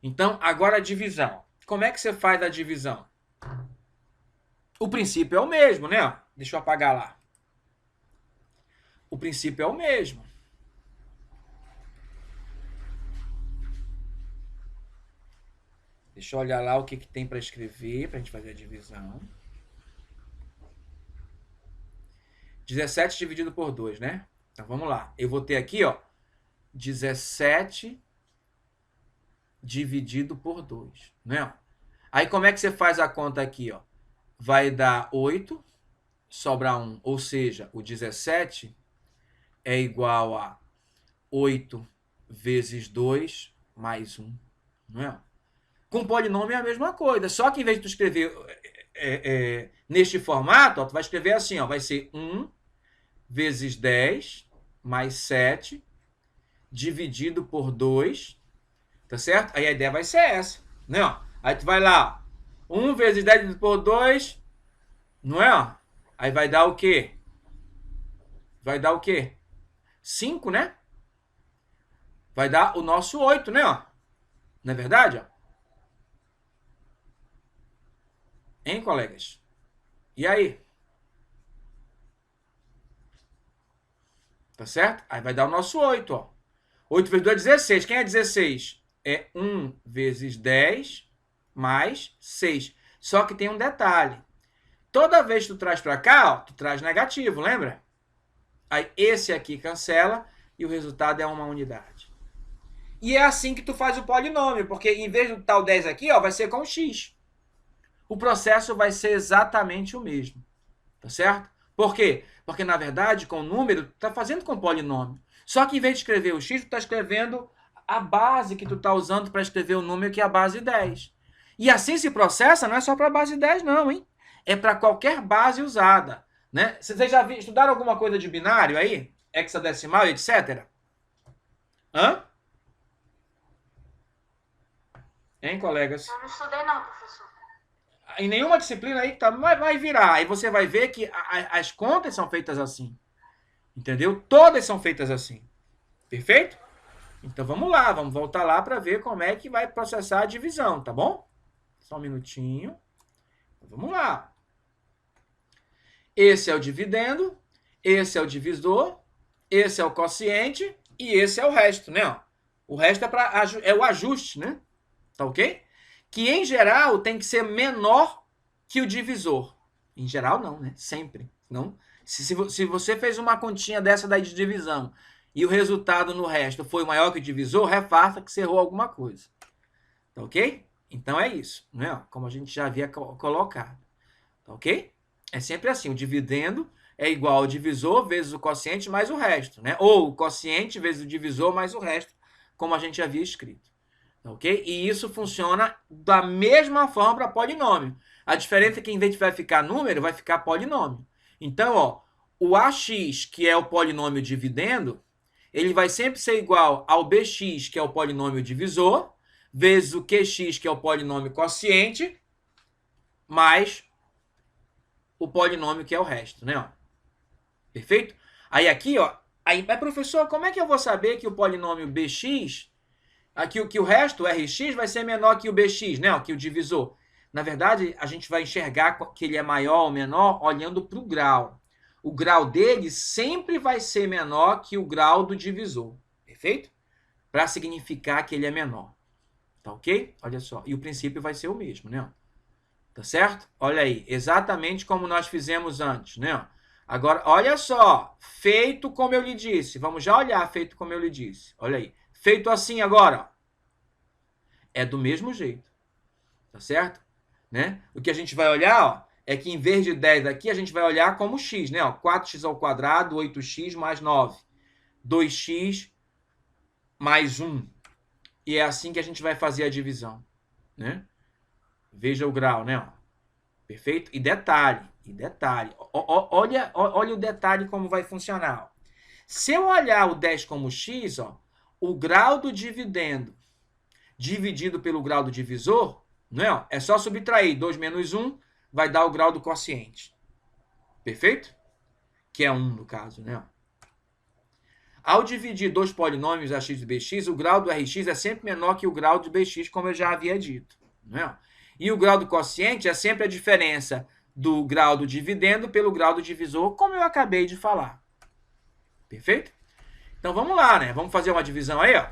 Então, agora a divisão. Como é que você faz a divisão? O princípio é o mesmo, né? Deixa eu apagar lá. O princípio é o mesmo. Deixa eu olhar lá o que tem para escrever, para a gente fazer a divisão. 17 dividido por 2, né? Então vamos lá. Eu vou ter aqui, ó, 17 dividido por 2, né? Aí como é que você faz a conta aqui, ó? Vai dar 8, sobra 1, ou seja, o 17 é igual a 8 vezes 2 mais 1, não é? Com polinômio é a mesma coisa, só que em vez de tu escrever neste formato, ó, tu vai escrever assim, ó, vai ser 1 vezes 10 mais 7 dividido por 2, tá certo? Aí a ideia vai ser essa, né? Ó. Aí tu vai lá, 1 vezes 10 dividido por 2, não é? Ó? Aí vai dar o quê? Vai dar o quê? 5, né? Vai dar o nosso 8, né? Ó? Não é verdade? Ó? Hein, colegas? E aí? Tá certo? Aí vai dar o nosso 8, ó. 8 vezes 2 é 16. Quem é 16? É 1 vezes 10 mais 6. Só que tem um detalhe. Toda vez que tu traz para cá, ó, tu traz negativo, lembra? Aí esse aqui cancela e o resultado é uma unidade. E é assim que tu faz o polinômio, porque em vez do tal 10 aqui, ó, vai ser com x. O processo vai ser exatamente o mesmo. Tá certo? Por quê? Porque, na verdade, com o número, tu tá fazendo com polinômio. Só que em vez de escrever o x, tu tá escrevendo a base que tu tá usando para escrever o número, que é a base 10. E assim se processa, não é só para a base 10, não, hein? É para qualquer base usada. Né? Vocês já estudaram alguma coisa de binário aí? Hexadecimal, etc? Hã? Hein, colegas? Eu não estudei não, professor. Em nenhuma disciplina aí tá, vai virar. Aí você vai ver que as contas são feitas assim. Entendeu? Todas são feitas assim. Perfeito? Então vamos lá, vamos voltar lá para ver como é que vai processar a divisão, tá bom? Só um minutinho. Vamos lá. Esse é o dividendo, esse é o divisor, esse é o quociente e esse é o resto, né? O resto é o ajuste, né? Tá ok? Que em geral tem que ser menor que o divisor. Em geral não, né? Sempre. Não. Se você fez uma continha dessa daí de divisão e o resultado no resto foi maior que o divisor, refaça que você errou alguma coisa. Tá ok? Então é isso, né? Como a gente já havia colocado. Tá ok? É sempre assim, o dividendo é igual ao divisor vezes o quociente mais o resto, né? Ou o quociente vezes o divisor mais o resto, como a gente havia escrito. Ok? E isso funciona da mesma forma para polinômio. A diferença é que em vez de vai ficar número, vai ficar polinômio. Então, ó, o AX, que é o polinômio dividendo, ele vai sempre ser igual ao BX, que é o polinômio divisor, vezes o QX, que é o polinômio quociente, mais o polinômio que é o resto, né? Ó. Perfeito? Aí aqui, ó, aí, mas professor, como é que eu vou saber que o polinômio BX aqui que o resto, o Rx, vai ser menor que o Bx, né? Que o divisor. Na verdade, a gente vai enxergar que ele é maior ou menor olhando para o grau. O grau dele sempre vai ser menor que o grau do divisor. Perfeito? Para significar que ele é menor. Tá ok? Olha só. E o princípio vai ser o mesmo, né? Tá certo? Olha aí. Exatamente como nós fizemos antes, né? Agora, olha só. Feito como eu lhe disse. Vamos já olhar feito como eu lhe disse. Olha aí. Feito assim agora, é do mesmo jeito, tá certo? Né? O que a gente vai olhar, ó, é que em vez de 10 aqui, a gente vai olhar como x, né? Ó, 4x ao quadrado, 8x mais 9, 2x mais 1. E é assim que a gente vai fazer a divisão, né? Veja o grau, né? Ó. Perfeito? E detalhe, olha o detalhe como vai funcionar. Ó. Se eu olhar o 10 como x, ó, o grau do dividendo dividido pelo grau do divisor, não é? É só subtrair 2 menos 1, vai dar o grau do quociente. Perfeito? Que é 1 no caso, né? Ao dividir dois polinômios ax e bx, o grau do Rx é sempre menor que o grau do bx, como eu já havia dito. Não é? E o grau do quociente é sempre a diferença do grau do dividendo pelo grau do divisor, como eu acabei de falar. Perfeito? Então vamos lá, né? Vamos fazer uma divisão aí, ó.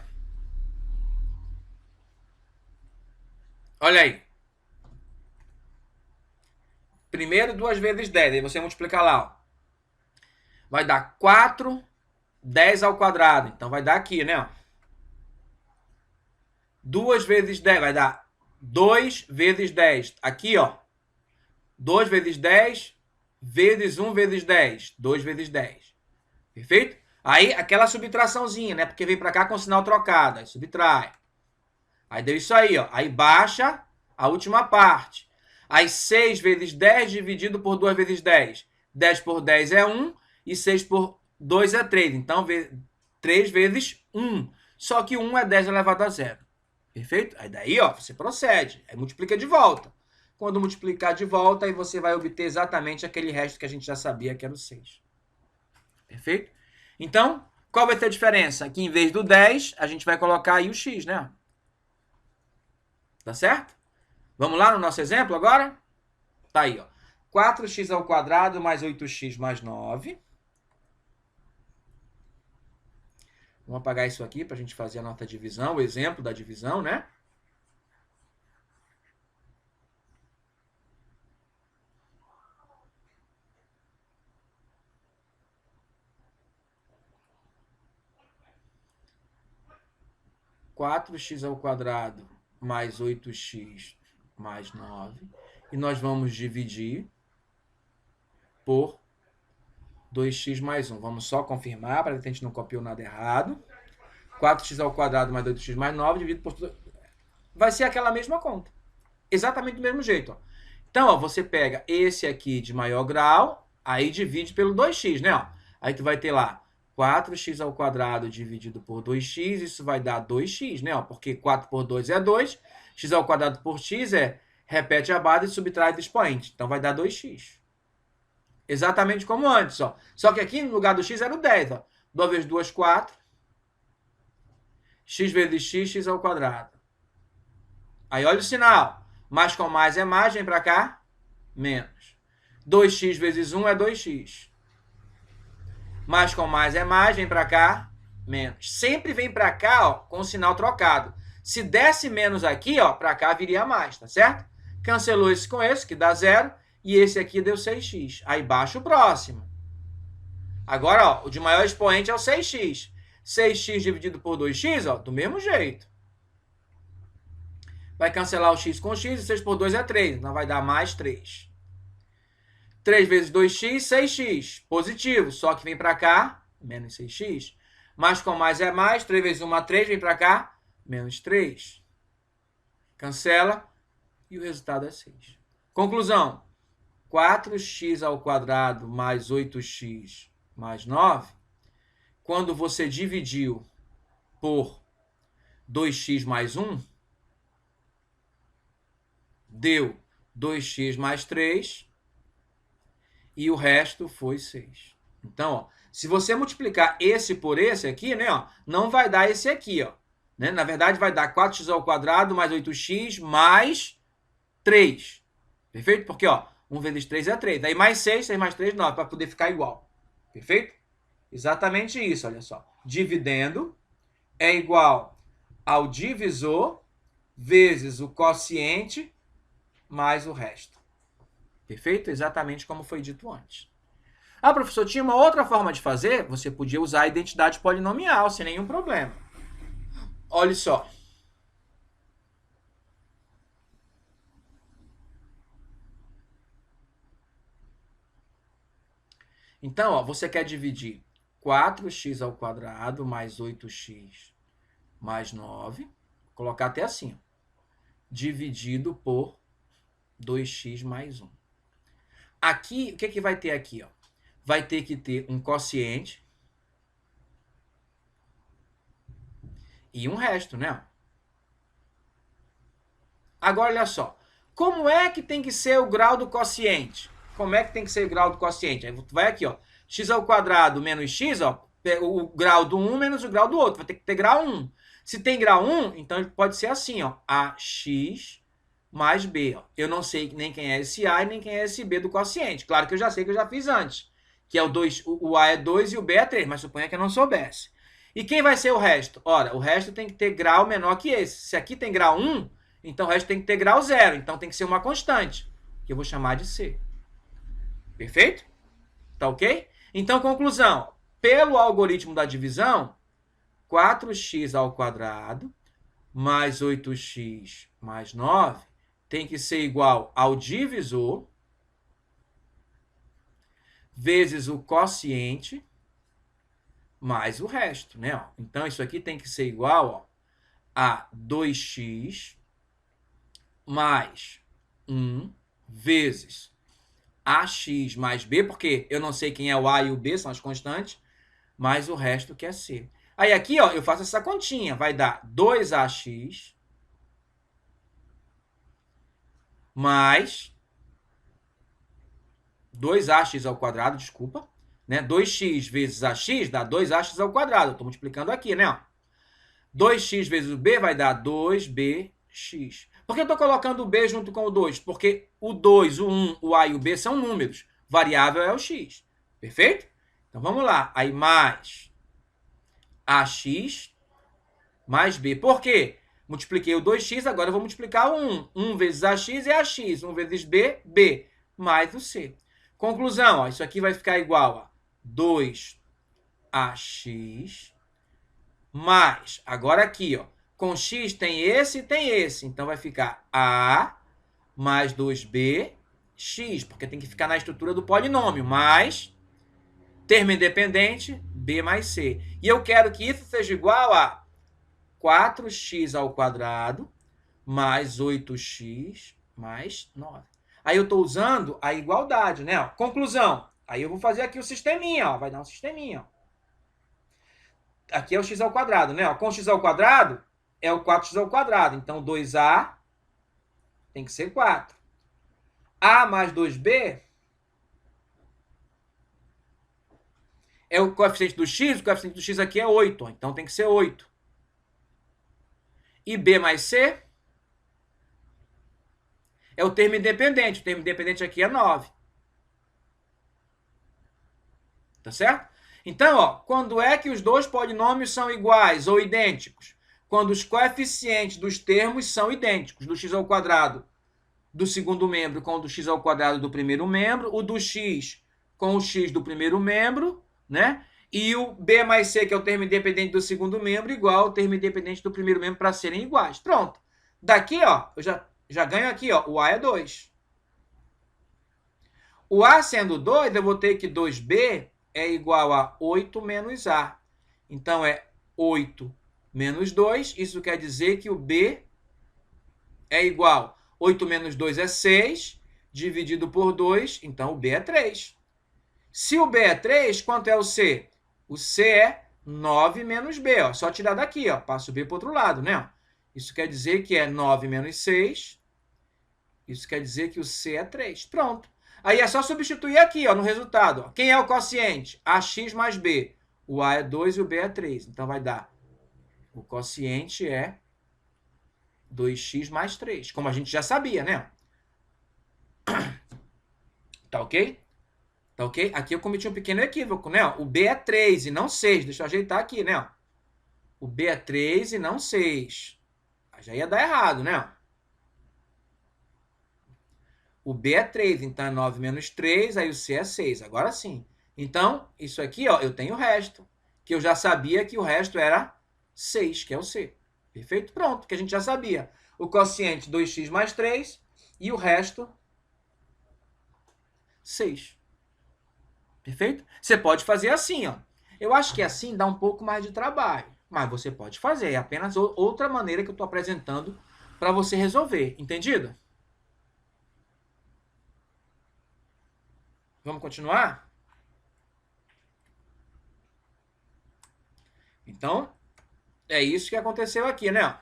Olha aí. Primeiro, 2 vezes 10. Aí você multiplica lá. Ó. Vai dar 4, 10 ao quadrado. Então vai dar aqui, né? 2 vezes 10 vai dar 2 vezes 10. Aqui, ó. 2 vezes 10 vezes 1 vezes 10. 2 vezes 10. Perfeito? Aí, aquela subtraçãozinha, né? Porque vem pra cá com sinal trocado. Aí subtrai. Aí deu isso aí, ó. Aí baixa a última parte. Aí 6 vezes 10 dividido por 2 vezes 10. 10 por 10 é 1 e 6 por 2 é 3. Então, 3 vezes 1. Só que 1 é 10 elevado a 0. Perfeito? Aí daí, ó, você procede. Aí multiplica de volta. Quando multiplicar de volta, aí você vai obter exatamente aquele resto que a gente já sabia que era o 6. Perfeito? Então, qual vai ser a diferença? Aqui, em vez do 10, a gente vai colocar aí o x, né? Tá certo? Vamos lá no nosso exemplo agora? Tá aí, ó. 4x ao quadrado mais 8x mais 9. Vamos apagar isso aqui para a gente fazer a nossa divisão, o exemplo da divisão, né? Quatro x ao quadrado mais 8x mais 9. E nós vamos dividir por 2x mais 1. Vamos só confirmar, para que a gente não copiou nada errado. 4x ao quadrado mais 8x mais 9 dividido por... Vai ser aquela mesma conta. Exatamente do mesmo jeito. Ó. Então, ó, você pega esse aqui de maior grau, aí divide pelo 2x, né? Ó. Aí tu vai ter lá 4x ao quadrado dividido por 2x, isso vai dar 2x, né? Ó, porque 4 por 2 é 2, x ao quadrado por x repete a base e subtrai do expoente. Então, vai dar 2x. Exatamente como antes, ó. Só que aqui, no lugar do x, era o 10, ó. 2 vezes 2, 4. X vezes x, x ao quadrado. Aí, olha o sinal. Mais com mais é mais, vem pra cá, menos. 2x vezes 1 é 2x. Mais com mais é mais, vem pra cá, menos. Sempre vem pra cá, ó, com o sinal trocado. Se desse menos aqui, ó, pra cá viria mais, tá certo? Cancelou esse com esse, que dá 0. E esse aqui deu 6x. Aí baixa o próximo. Agora, ó, o de maior expoente é o 6x. 6x dividido por 2x, ó, do mesmo jeito. Vai cancelar o x com o x, e 6 por 2 é 3. Então vai dar mais 3. 3 vezes 2x, 6x. Positivo, só que vem para cá, menos 6x. Mais com mais é mais. 3 vezes 1 é 3, vem para cá, menos 3. Cancela e o resultado é 6. Conclusão. 4x ao quadrado mais 8x mais 9, quando você dividiu por 2x mais 1, deu 2x mais 3 e o resto foi 6. Então, ó, se você multiplicar esse por esse aqui, né, ó, não vai dar esse aqui, ó. Né? Na verdade, vai dar 4x ao quadrado mais 8x mais 3. Perfeito? Porque, ó, 1 vezes 3 é 3. Daí mais 6, 6 mais 3, 9, para poder ficar igual. Perfeito? Exatamente isso, olha só. Dividendo é igual ao divisor vezes o quociente mais o resto. Perfeito? Exatamente como foi dito antes. Ah, professor, tinha uma outra forma de fazer? Você podia usar a identidade polinomial, sem nenhum problema. Olha só. Então, ó, você quer dividir 4x ao quadrado mais 8x mais 9. Vou colocar até assim. Ó, dividido por 2x mais 1. Aqui, o que, que vai ter aqui? Ó? Vai ter que ter um quociente e um resto, né? Agora, olha só. Como é que tem que ser o grau do quociente? Como é que tem que ser o grau do quociente? Aí vai aqui, ó. X ao quadrado menos x, ó. O grau do um menos o grau do outro. Vai ter que ter grau 1. Se tem grau 1, então ele pode ser assim, ó. AX mais B. Ó. Eu não sei nem quem é esse A e nem quem é esse B do quociente. Claro que eu já sei que eu já fiz antes. Que é o 2, o A é 2 e o B é 3, mas suponha que eu não soubesse. E quem vai ser o resto? Ora, o resto tem que ter grau menor que esse. Se aqui tem grau 1, então o resto tem que ter grau 0. Então tem que ser uma constante, que eu vou chamar de C. Perfeito? Tá ok? Então, conclusão. Pelo algoritmo da divisão, 4x ao quadrado mais 8x mais 9 tem que ser igual ao divisor vezes o quociente mais o resto, né? Então, isso aqui tem que ser igual, ó, a 2x mais 1 vezes AX mais B, porque eu não sei quem é o A e o B, são as constantes, mais o resto que é C. Aí aqui, ó, eu faço essa continha, vai dar 2AX mais 2AX ao quadrado, desculpa, né? 2x vezes AX dá 2AX ao quadrado, eu estou multiplicando aqui, né? Ó. 2x vezes o B vai dar 2BX. Por que eu estou colocando o B junto com o 2? Porque o 2, o 1, o A e o B são números. Variável é o x. Perfeito? Então vamos lá. Aí mais AX mais B. Por quê? Multipliquei o 2x, agora eu vou multiplicar o 1. 1 vezes AX é AX. 1 vezes B, B. Mais o C. Conclusão, ó, isso aqui vai ficar igual a 2AX mais, agora aqui, ó, com x tem esse e tem esse. Então vai ficar A mais 2bx, porque tem que ficar na estrutura do polinômio, mais termo independente, b mais c. E eu quero que isso seja igual a 4x ao quadrado mais 8x mais 9. Aí eu estou usando a igualdade, né? Ó, conclusão. Aí eu vou fazer aqui o sisteminha, ó. Vai dar um sisteminha, ó. Aqui é o x ao quadrado, né? Ó, com x ao quadrado é o 4x ao quadrado. Então, 2a tem que ser 4. A mais 2b é o coeficiente do x aqui é 8. Ó, então, tem que ser 8. E b mais c é o termo independente. O termo independente aqui é 9. Tá certo? Então, ó, quando é que os dois polinômios são iguais ou idênticos? Quando os coeficientes dos termos são idênticos, do x ao quadrado do segundo membro com o do x ao quadrado do primeiro membro, o do x com o x do primeiro membro, né? E o b mais c, que é o termo independente do segundo membro, igual ao termo independente do primeiro membro para serem iguais. Pronto. Daqui, ó, eu já ganho aqui, ó, o a é 2. O a sendo 2, eu vou ter que 2b é igual a 8 menos A. Então, é 8 menos 2. Isso quer dizer que o B é igual. 8 menos 2 é 6, dividido por 2, então o B é 3. Se o B é 3, quanto é o C? O C é 9 menos B. Ó. Só tirar daqui, ó. Passa o B para o outro lado, né? Isso quer dizer que é 9 menos 6. Isso quer dizer que o C é 3. Pronto. Aí é só substituir aqui, ó, no resultado. Ó. Quem é o quociente? AX mais B. O A é 2 e o B é 3. Então, vai dar... O quociente é 2x mais 3. Como a gente já sabia, né? Tá ok? Tá ok? Aqui eu cometi um pequeno equívoco, né? O B é 3 e não 6. Deixa eu ajeitar aqui, né? O B é 3 e não 6. Já ia dar errado, né? O B é 3, então é 9 menos 3, aí o C é 6. Agora sim. Então, isso aqui, ó, eu tenho o resto. Que eu já sabia que o resto era 6, que é o C. Perfeito? Pronto, que a gente já sabia. O quociente 2x mais 3 e o resto 6. Perfeito? Você pode fazer assim, ó. Eu acho que assim dá um pouco mais de trabalho. Mas você pode fazer. É apenas outra maneira que eu estou apresentando para você resolver. Entendido? Vamos continuar? Então, é isso que aconteceu aqui, né?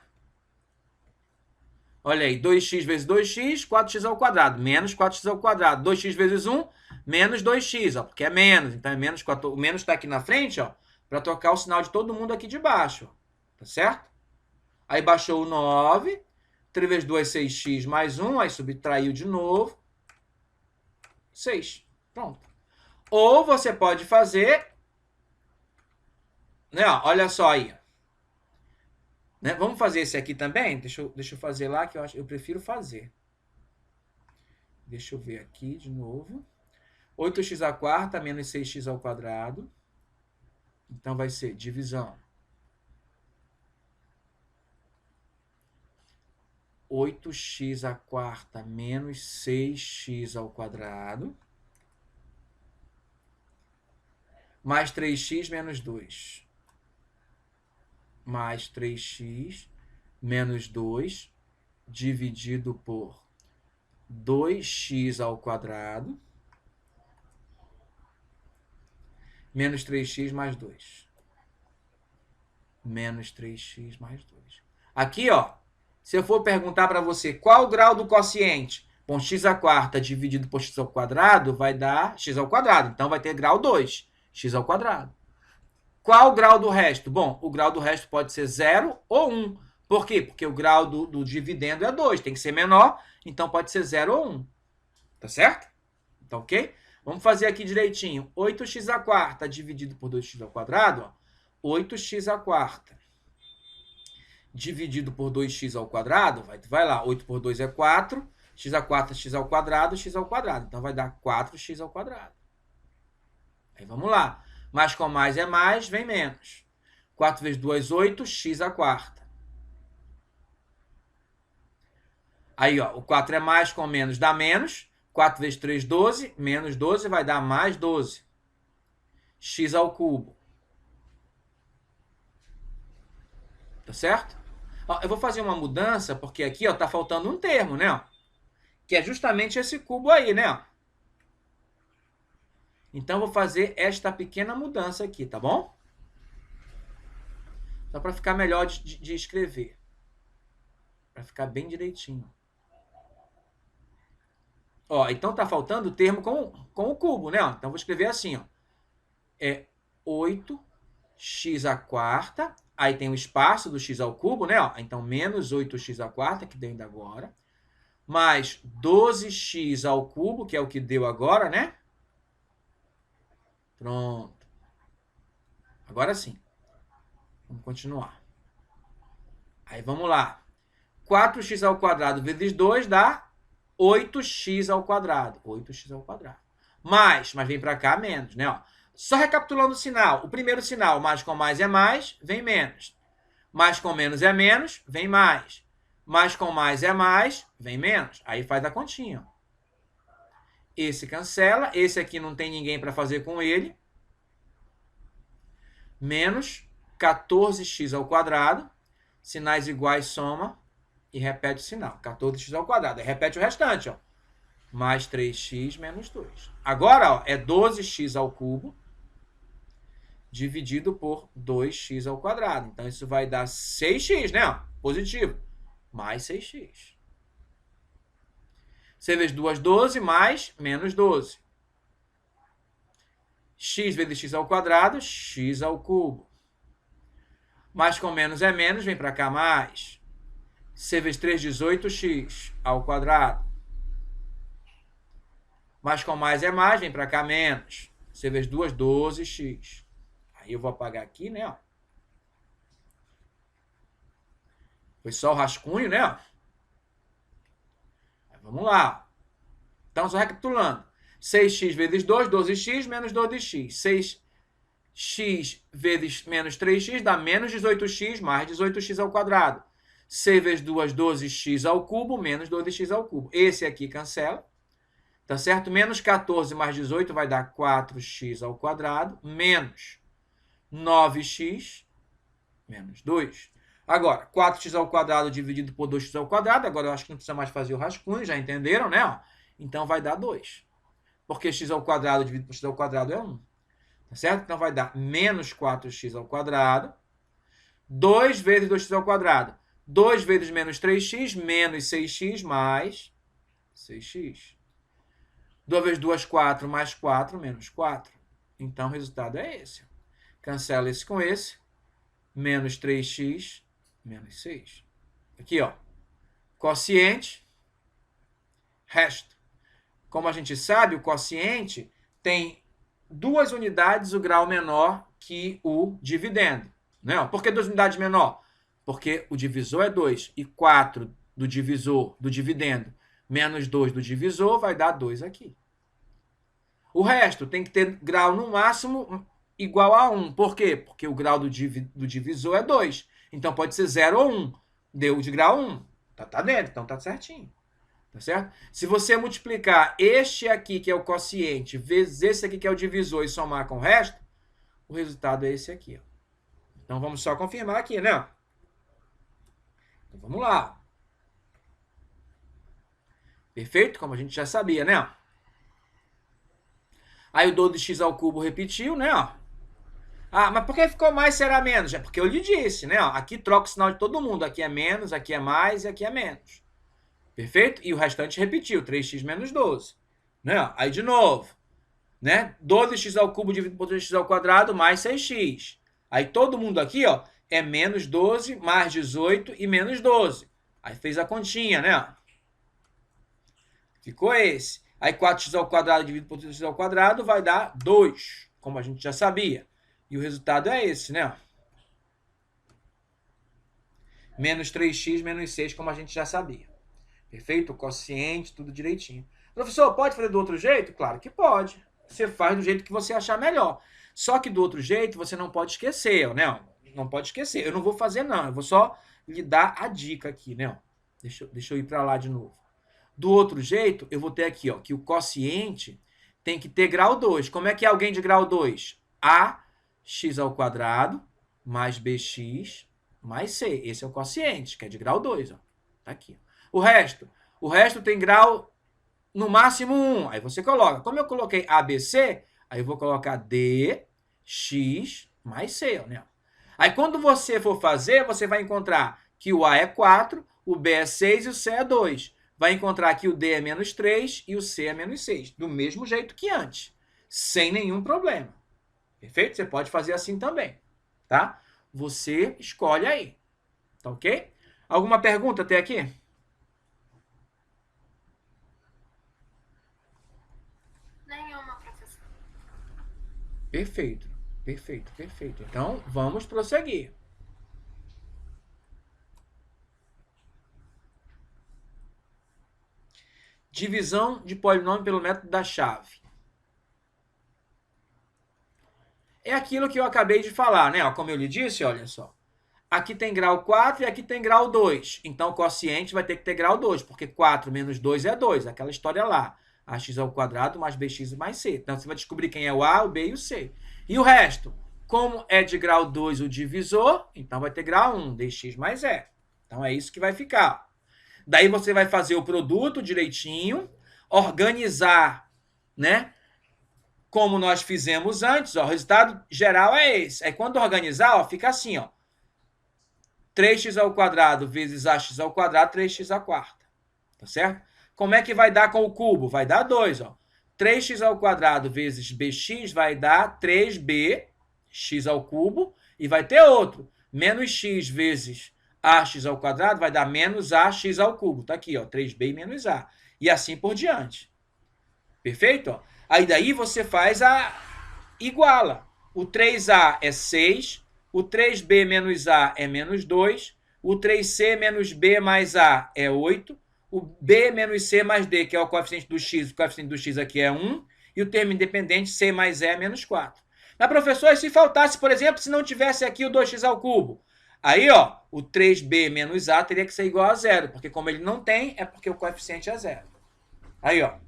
Olha aí, 2x vezes 2x, 4x ao quadrado, menos 4x ao quadrado. 2x vezes 1, menos 2x, ó, porque é menos. Então, é menos 4, o menos está aqui na frente, ó, para trocar o sinal de todo mundo aqui de baixo. Ó, tá certo? Aí baixou o 9, 3 vezes 2 é 6x mais 1, aí subtraiu de novo, 6. Pronto. Ou você pode fazer, né, ó, olha só aí. Né? Vamos fazer esse aqui também? Deixa eu fazer lá, que eu prefiro fazer. Deixa eu ver aqui de novo. 8x à quarta menos 6x ao quadrado. Então, vai ser divisão. 8x à quarta menos 6x ao quadrado. Mais 3x menos 2. Mais 3x menos 2 dividido por 2x ao quadrado menos 3x mais 2. Menos 3x mais 2. Aqui, ó, se eu for perguntar para você qual o grau do quociente, bom, x à quarta dividido por x ao quadrado vai dar x ao quadrado. Então, vai ter grau 2, x ao quadrado. Qual o grau do resto? Bom, o grau do resto pode ser 0 ou 1. Por quê? Porque o grau do dividendo é 2. Tem que ser menor, então pode ser 0 ou 1. Tá certo? Tá ok? Vamos fazer aqui direitinho. 8x à quarta dividido por 2x ao quadrado, ó. 8x à quarta dividido por 2x ao quadrado, vai lá, 8 por 2 é 4, x à quarta, x ao quadrado, x ao quadrado. Então, vai dar 4x ao quadrado. Aí, vamos lá. Mais com mais é mais, vem menos. 4 vezes 2, 8, x à quarta. Aí, ó, o 4 é mais com menos, dá menos. 4 vezes 3, 12, menos 12 vai dar mais 12. X ao cubo. Tá certo? Ó, eu vou fazer uma mudança, porque aqui, ó, tá faltando um termo, né? Ó, que é justamente esse cubo aí, né? Ó. Então, eu vou fazer esta pequena mudança aqui, tá bom? Só para ficar melhor de escrever. Para ficar bem direitinho. Ó, então tá faltando o termo com o cubo, né? Ó, então, vou escrever assim, ó. É 8x à quarta. Aí tem o espaço do x ao cubo, né? Ó, então, menos 8x à quarta, que deu ainda agora. Mais 12x ao cubo, que é o que deu agora, né? Pronto. Agora sim. Vamos continuar. Aí, vamos lá. 4x ao quadrado vezes 2 dá 8x ao quadrado. 8x ao quadrado. Mais vem para cá menos, né? Ó. Só recapitulando o sinal. O primeiro sinal, mais com mais é mais, vem menos. Mais com menos é menos, vem mais. Mais com mais é mais, vem menos. Aí faz a continha. Esse cancela. Esse aqui não tem ninguém para fazer com ele. Menos 14x ao quadrado. Sinais iguais, soma. E repete o sinal. 14x ao quadrado. Aí repete o restante, ó. Mais 3x menos 2. Agora, ó, é 12x ao cubo dividido por 2x ao quadrado. Então, isso vai dar 6x, né? Ó, positivo. Mais 6x. C vezes 2, 12, mais menos 12. X vezes x ao quadrado, x ao cubo. Mais com menos é menos, vem para cá mais. C vezes 3, 18x ao quadrado. Mais com mais é mais, vem para cá menos. C vezes 2, 12x. Aí eu vou apagar aqui, né? Ó. Foi só o rascunho, né? Ó. Vamos lá. Então, só recapitulando. 6x vezes 2, 12x, menos 12x. 6x vezes menos 3x dá menos 18x, mais 18x ao quadrado. C vezes 2, 12x ao cubo, menos 12x ao cubo. Esse aqui cancela. Tá certo? Menos 14 mais 18 vai dar 4x ao quadrado, menos 9x, menos 2. Agora, 4x ao quadrado dividido por 2x ao quadrado. Agora, eu acho que não precisa mais fazer o rascunho, já entenderam, né? Então, vai dar 2. Porque x ao quadrado dividido por x ao quadrado é 1. Tá certo? Então, vai dar menos 4x ao quadrado. 2 vezes 2x ao quadrado. 2 vezes menos 3x, menos 6x, mais 6x. 2 vezes 2, 4, mais 4, menos 4. Então, o resultado é esse. Cancela esse com esse. Menos 3x, menos 6. Aqui, ó. Quociente, resto. Como a gente sabe, o quociente tem 2 unidades o grau menor que o dividendo. Não, por que 2 unidades menor? Porque o divisor é 2 e 4 do divisor do dividendo menos 2 do divisor vai dar 2 aqui. O resto tem que ter grau no máximo igual a 1. Por quê? Porque o grau do divisor é 2. Então pode ser 0 ou 1. Deu de grau 1. Tá dentro, então tá certinho. Tá certo? Se você multiplicar este aqui, que é o quociente, vezes esse aqui, que é o divisor, e somar com o resto, o resultado é esse aqui. Ó. Então vamos só confirmar aqui, né? Então vamos lá. Perfeito? Como a gente já sabia, né? Aí o 12x ao cubo repetiu, né? Ah, mas por que ficou mais será menos? É porque eu lhe disse, né? Aqui troca o sinal de todo mundo. Aqui é menos, aqui é mais e aqui é menos. Perfeito? E o restante repetiu, 3x menos 12. Né? Aí de novo, né? 12x ao cubo dividido por 2x ao quadrado mais 6x. Aí todo mundo aqui, ó, é menos 12, mais 18 e menos 12. Aí fez a continha, né? Ficou esse. Aí 4x ao quadrado dividido por 3x ao quadrado vai dar 2, como a gente já sabia. E o resultado é esse, né? Menos 3x menos 6, como a gente já sabia. Perfeito? O quociente, tudo direitinho. Professor, pode fazer do outro jeito? Claro que pode. Você faz do jeito que você achar melhor. Só que do outro jeito você não pode esquecer, né? Não pode esquecer. Eu não vou fazer, não. Eu vou só lhe dar a dica aqui, né? Deixa eu ir para lá de novo. Do outro jeito, eu vou ter aqui, ó, que o quociente tem que ter grau 2. Como é que é alguém de grau 2? Ax ao quadrado mais bx mais c. Esse é o quociente, que é de grau 2. Ó. Tá aqui. O resto tem grau no máximo 1. Aí você coloca. Como eu coloquei ABC, aí eu vou colocar dx mais c. Né? Aí quando você for fazer, você vai encontrar que o A é 4, o B é 6 e o C é 2. Vai encontrar que o D é menos 3 e o C é menos 6. Do mesmo jeito que antes. Sem nenhum problema. Perfeito? Você pode fazer assim também. Tá? Você escolhe aí. Tá ok? Alguma pergunta até aqui? Nenhuma, professor. Perfeito. Então, vamos prosseguir. Divisão de polinômio pelo método da chave. É aquilo que eu acabei de falar, né? Como eu lhe disse, olha só. Aqui tem grau 4 e aqui tem grau 2. Então, o quociente vai ter que ter grau 2, porque 4 menos 2 é 2. Aquela história lá. Ax ao quadrado mais bx mais c. Então, você vai descobrir quem é o A, o B e o C. E o resto? Como é de grau 2 o divisor, então vai ter grau 1, dx mais e. Então, é isso que vai ficar. Daí, você vai fazer o produto direitinho, organizar, né? Como nós fizemos antes, ó, o resultado geral é esse. Aí, quando organizar, ó, fica assim, ó. 3x ao quadrado vezes ax ao quadrado, 3x à quarta. Tá certo? Como é que vai dar com o cubo? Vai dar 2, ó. 3x ao quadrado vezes bx vai dar 3b x ao cubo e vai ter outro. Menos x vezes ax ao quadrado vai dar menos ax ao cubo. Tá aqui, ó, 3b e menos a. E assim por diante. Perfeito? Ó. Aí daí você faz a iguala. O 3a é 6, o 3b menos a é menos 2, o 3c menos b mais a é 8, o b menos c mais d, que é o coeficiente do x aqui é 1, e o termo independente c mais e é menos 4. Mas, professor, se faltasse, por exemplo, se não tivesse aqui o 2x ao cubo, aí, ó, o 3b menos a teria que ser igual a 0, porque como ele não tem, é porque o coeficiente é 0. Aí, ó.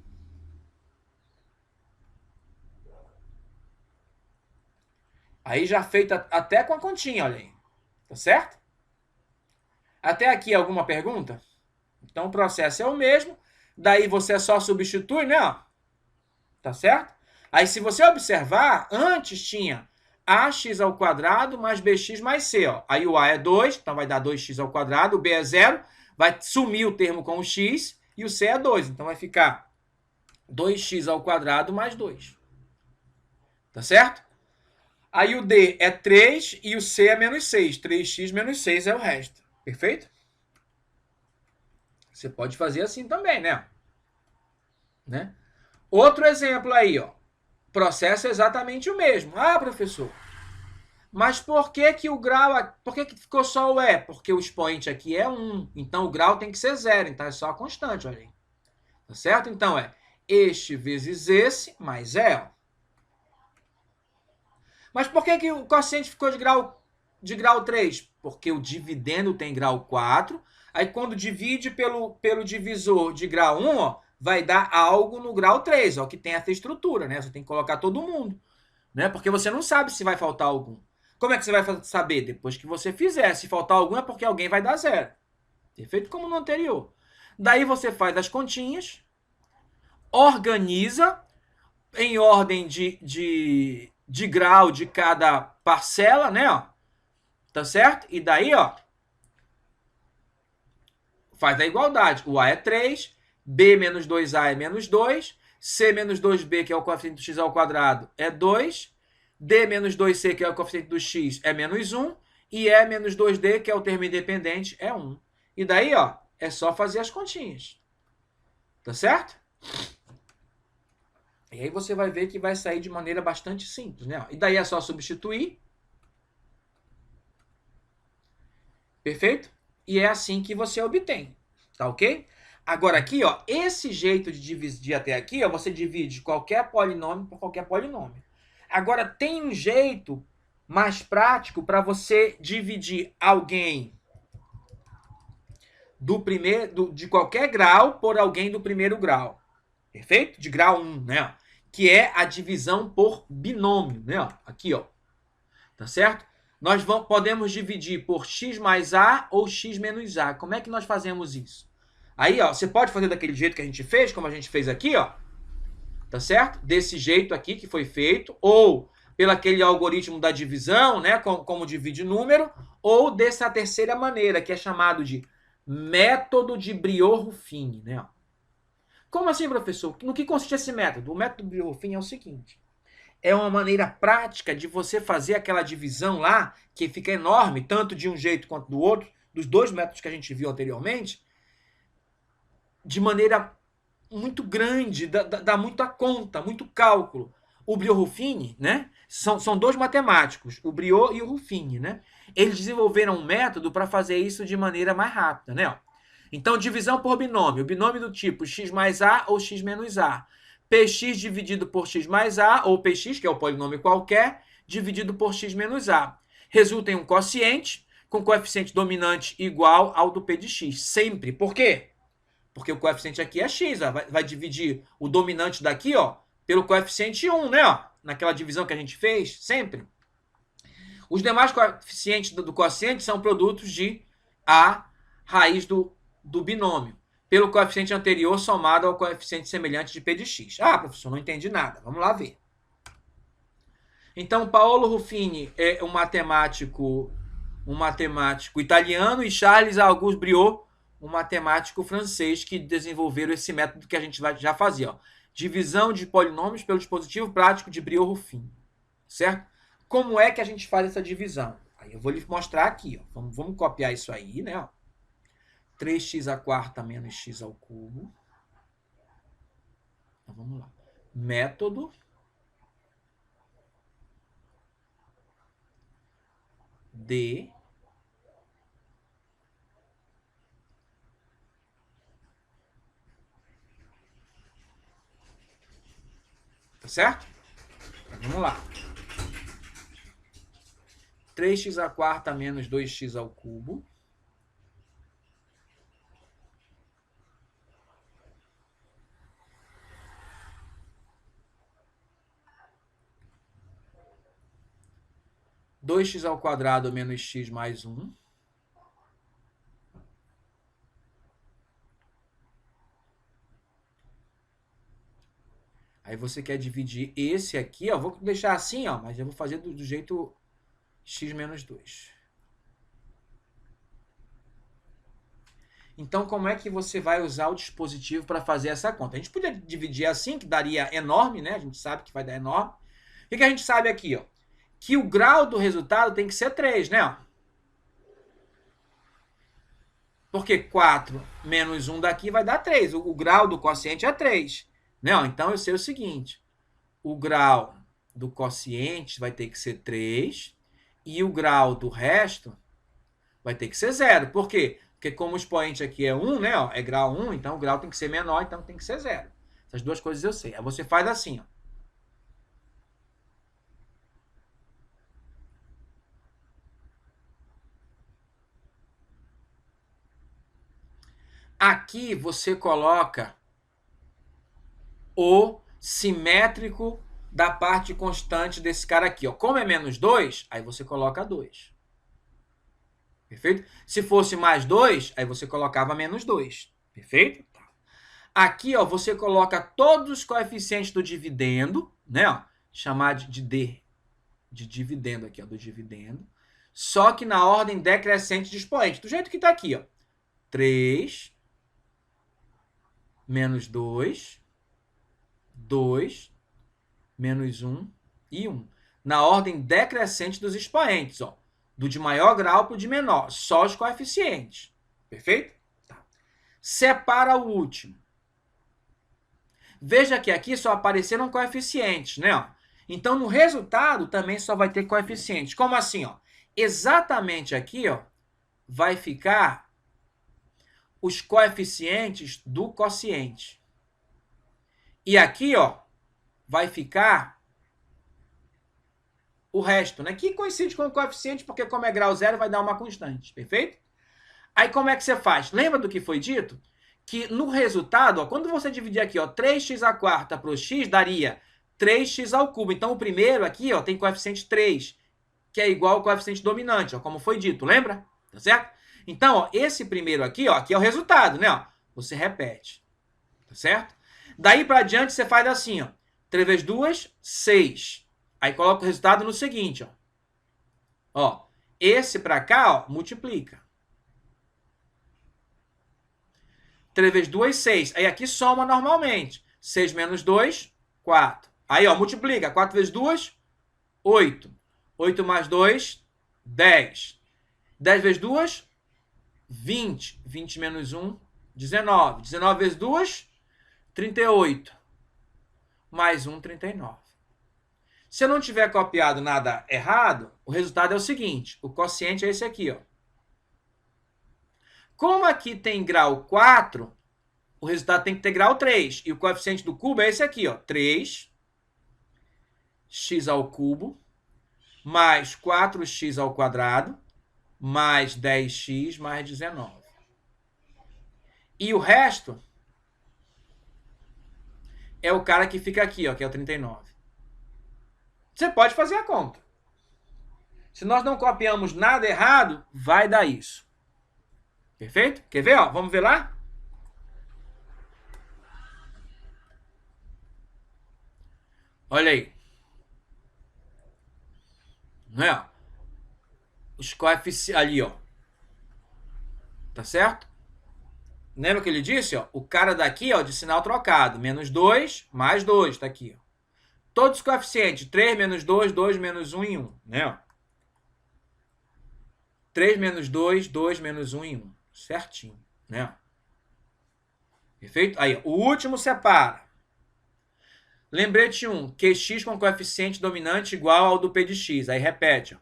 Aí já feita até com a continha, olha aí. Tá certo? Até aqui alguma pergunta? Então o processo é o mesmo. Daí você só substitui, né? Tá certo? Aí se você observar, antes tinha ax ao quadrado mais bx mais c. Ó. Aí o a é 2, então vai dar 2x ao quadrado. O b é 0, vai sumir o termo com o x. E o c é 2, então vai ficar 2x ao quadrado mais 2. Tá certo? Aí o D é 3 e o C é menos 6. 3x menos 6 é o resto. Perfeito? Você pode fazer assim também, né? Outro exemplo aí, ó. O processo é exatamente o mesmo. Ah, professor, mas por que que o grau... Por que que ficou só o E? Porque o expoente aqui é 1. Então o grau tem que ser 0. Então é só a constante, olha aí. Tá certo? Então é este vezes esse mais E, ó. Mas por que que o quociente ficou de grau 3? Porque o dividendo tem grau 4. Aí quando divide pelo divisor de grau 1, ó, vai dar algo no grau 3, ó, que tem essa estrutura, né? Você tem que colocar todo mundo, né? Porque você não sabe se vai faltar algum. Como é que você vai saber? Depois que você fizer. Se faltar algum é porque alguém vai dar 0. Perfeito? Como no anterior. Daí você faz as continhas, organiza em ordem de grau de cada parcela, né? Ó, tá certo? E daí, ó, faz a igualdade. O A é 3, B menos 2A é menos 2, C menos 2B, que é o coeficiente do x ao quadrado, é 2, D menos 2C, que é o coeficiente do x, é menos 1, e E menos 2D, que é o termo independente, é 1. E daí, ó, é só fazer as continhas. Tá certo? E aí você vai ver que vai sair de maneira bastante simples, né? E daí é só substituir. Perfeito? e é assim que você obtém, tá ok? Agora aqui, ó, esse jeito de dividir até aqui, ó, você divide qualquer polinômio por qualquer polinômio. Agora tem um jeito mais prático para você dividir alguém de qualquer grau por alguém do primeiro grau. Perfeito? De grau 1, né? Que é a divisão por binômio, né? Aqui, ó. Tá certo? Nós podemos dividir por x mais a ou x menos a. Como é que nós fazemos isso? Aí, ó, você pode fazer daquele jeito que a gente fez, como a gente fez aqui, ó. Tá certo? Desse jeito aqui que foi feito, ou pelo aquele algoritmo da divisão, né, como divide número, ou dessa terceira maneira, que é chamado de método de Briot-Ruffini, né? Como assim, professor? No que consiste esse método? O método Briot-Ruffini é o seguinte: é uma maneira prática de você fazer aquela divisão lá, que fica enorme, tanto de um jeito quanto do outro, dos dois métodos que a gente viu anteriormente, de maneira muito grande, dá muita conta, muito cálculo. O Briot-Ruffini, né? São dois matemáticos, o Briot e o Ruffini, né? Eles desenvolveram um método para fazer isso de maneira mais rápida, né? Então, divisão por binômio. Binômio do tipo x mais a ou x menos a. Px dividido por x mais a, ou px, que é o polinômio qualquer, dividido por x menos a. Resulta em um quociente com coeficiente dominante igual ao do p de x. Sempre. Por quê? Porque o coeficiente aqui é x, ó. Vai dividir o dominante daqui, ó, pelo coeficiente 1, né? Ó, naquela divisão que a gente fez, sempre. Os demais coeficientes do quociente são produtos de a raiz do binômio, pelo coeficiente anterior somado ao coeficiente semelhante de p de x. Ah, professor, não entendi nada. Vamos lá ver. Então, Paolo Ruffini é um matemático italiano, e Charles Auguste Briot, um matemático francês, que desenvolveram esse método que a gente já fazia, ó. Divisão de polinômios pelo dispositivo prático de Briot-Ruffini, certo? Como é que a gente faz essa divisão? Aí eu vou lhe mostrar aqui, ó. Vamos copiar isso aí, né? Ó. 3x à quarta menos x ao cubo. Então, vamos lá. Método de tá certo? Então, vamos lá. 3x à quarta menos 2x ao cubo. Dois x ao quadrado menos x mais 1. Aí você quer dividir esse aqui, ó. Vou deixar assim, ó, mas eu vou fazer do jeito x menos 2. Então, como é que você vai usar o dispositivo para fazer essa conta? A gente podia dividir assim, que daria enorme, né? A gente sabe que vai dar enorme. O que a gente sabe aqui, ó? Que o grau do resultado tem que ser 3, né? Porque 4 menos 1 daqui vai dar 3. O grau do quociente é 3. Né? Então, eu sei o seguinte. O grau do quociente vai ter que ser 3. E o grau do resto vai ter que ser 0. Por quê? Porque como o expoente aqui é 1, né? Ó, é grau 1, então o grau tem que ser menor, então tem que ser 0. Essas duas coisas eu sei. Aí você faz assim, ó. Aqui você coloca o simétrico da parte constante desse cara aqui, ó. Como é menos 2, aí você coloca 2. Perfeito? Se fosse mais 2, aí você colocava menos 2. Perfeito? Aqui, ó, você coloca todos os coeficientes do dividendo, né? Ó, chamar de D, de dividendo aqui, ó, do dividendo. Só que na ordem decrescente de expoente. Do jeito que tá aqui, ó. 3 menos 2, 2, menos 1 e 1. Na ordem decrescente dos expoentes, ó. Do de maior grau para o de menor. Só os coeficientes. Perfeito? Tá. Separa o último. Veja que aqui só apareceram coeficientes, né? Ó. Então, no resultado, também só vai ter coeficientes. Como assim? Ó? Exatamente aqui, ó, vai ficar os coeficientes do quociente. E aqui, ó, vai ficar o resto, né? Que coincide com o coeficiente, porque como é grau zero, vai dar uma constante, perfeito? Aí como é que você faz? Lembra do que foi dito? Que no resultado, ó, quando você dividir aqui, ó, 3x à quarta para o x, daria 3x ao cubo. Então, o primeiro aqui, ó, tem coeficiente 3, que é igual ao coeficiente dominante, ó, como foi dito, lembra? Tá certo? Então, ó, esse primeiro aqui, ó, aqui é o resultado, né? Ó, você repete, tá certo? Daí para diante, você faz assim, ó, 3 vezes 2, 6. Aí coloca o resultado no seguinte, ó. Ó, esse para cá, ó, multiplica. 3 vezes 2, 6. Aí aqui soma normalmente. 6 menos 2, 4. Aí, ó, multiplica. 4 vezes 2, 8. 8 mais 2, 10. 10 vezes 2, 20. 20 menos 1, 19. 19 vezes 2, 38. Mais 1, 39. Se eu não tiver copiado nada errado, o resultado é o seguinte. O quociente é esse aqui, ó. Como aqui tem grau 4, o resultado tem que ter grau 3. E o coeficiente do cubo é esse aqui, ó. 3x ao cubo mais 4x ao quadrado mais 10x mais 19. E o resto é o cara que fica aqui, ó, que é o 39. Você pode fazer a conta. Se nós não copiamos nada errado, vai dar isso. Perfeito? Quer ver? Ó, vamos ver lá? Olha aí. Não é? Os coeficientes ali, ó. Tá certo? Lembra que ele disse? Ó, o cara daqui, ó, de sinal trocado. Menos 2, mais 2. Tá aqui, ó. Todos os coeficientes. 3 menos 2, 2 menos 1 e 1. Né? 3 menos 2, 2 menos 1 e 1. Certinho. Né? Perfeito? Aí, o último separa. Lembrete 1. QX com coeficiente dominante igual ao do P de X. Aí repete. Ó.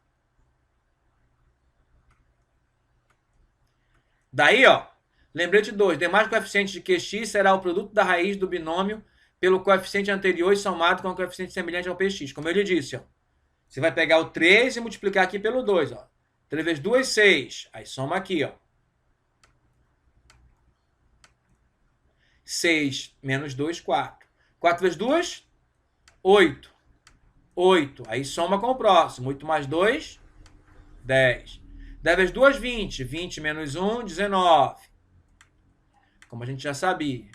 Daí, ó. Lembrete 2. Demais coeficientes de QX será o produto da raiz do binômio pelo coeficiente anterior e somado com o coeficiente semelhante ao PX. Como eu lhe disse, ó. Você vai pegar o 3 e multiplicar aqui pelo 2, ó. 3 vezes 2, 6. Aí soma aqui, ó. 6 menos 2, 4. 4 vezes 2, 8. 8. Aí soma com o próximo. 8 mais 2, 10. 10 vezes 2, 20. 20 menos 1, 19. Como a gente já sabia.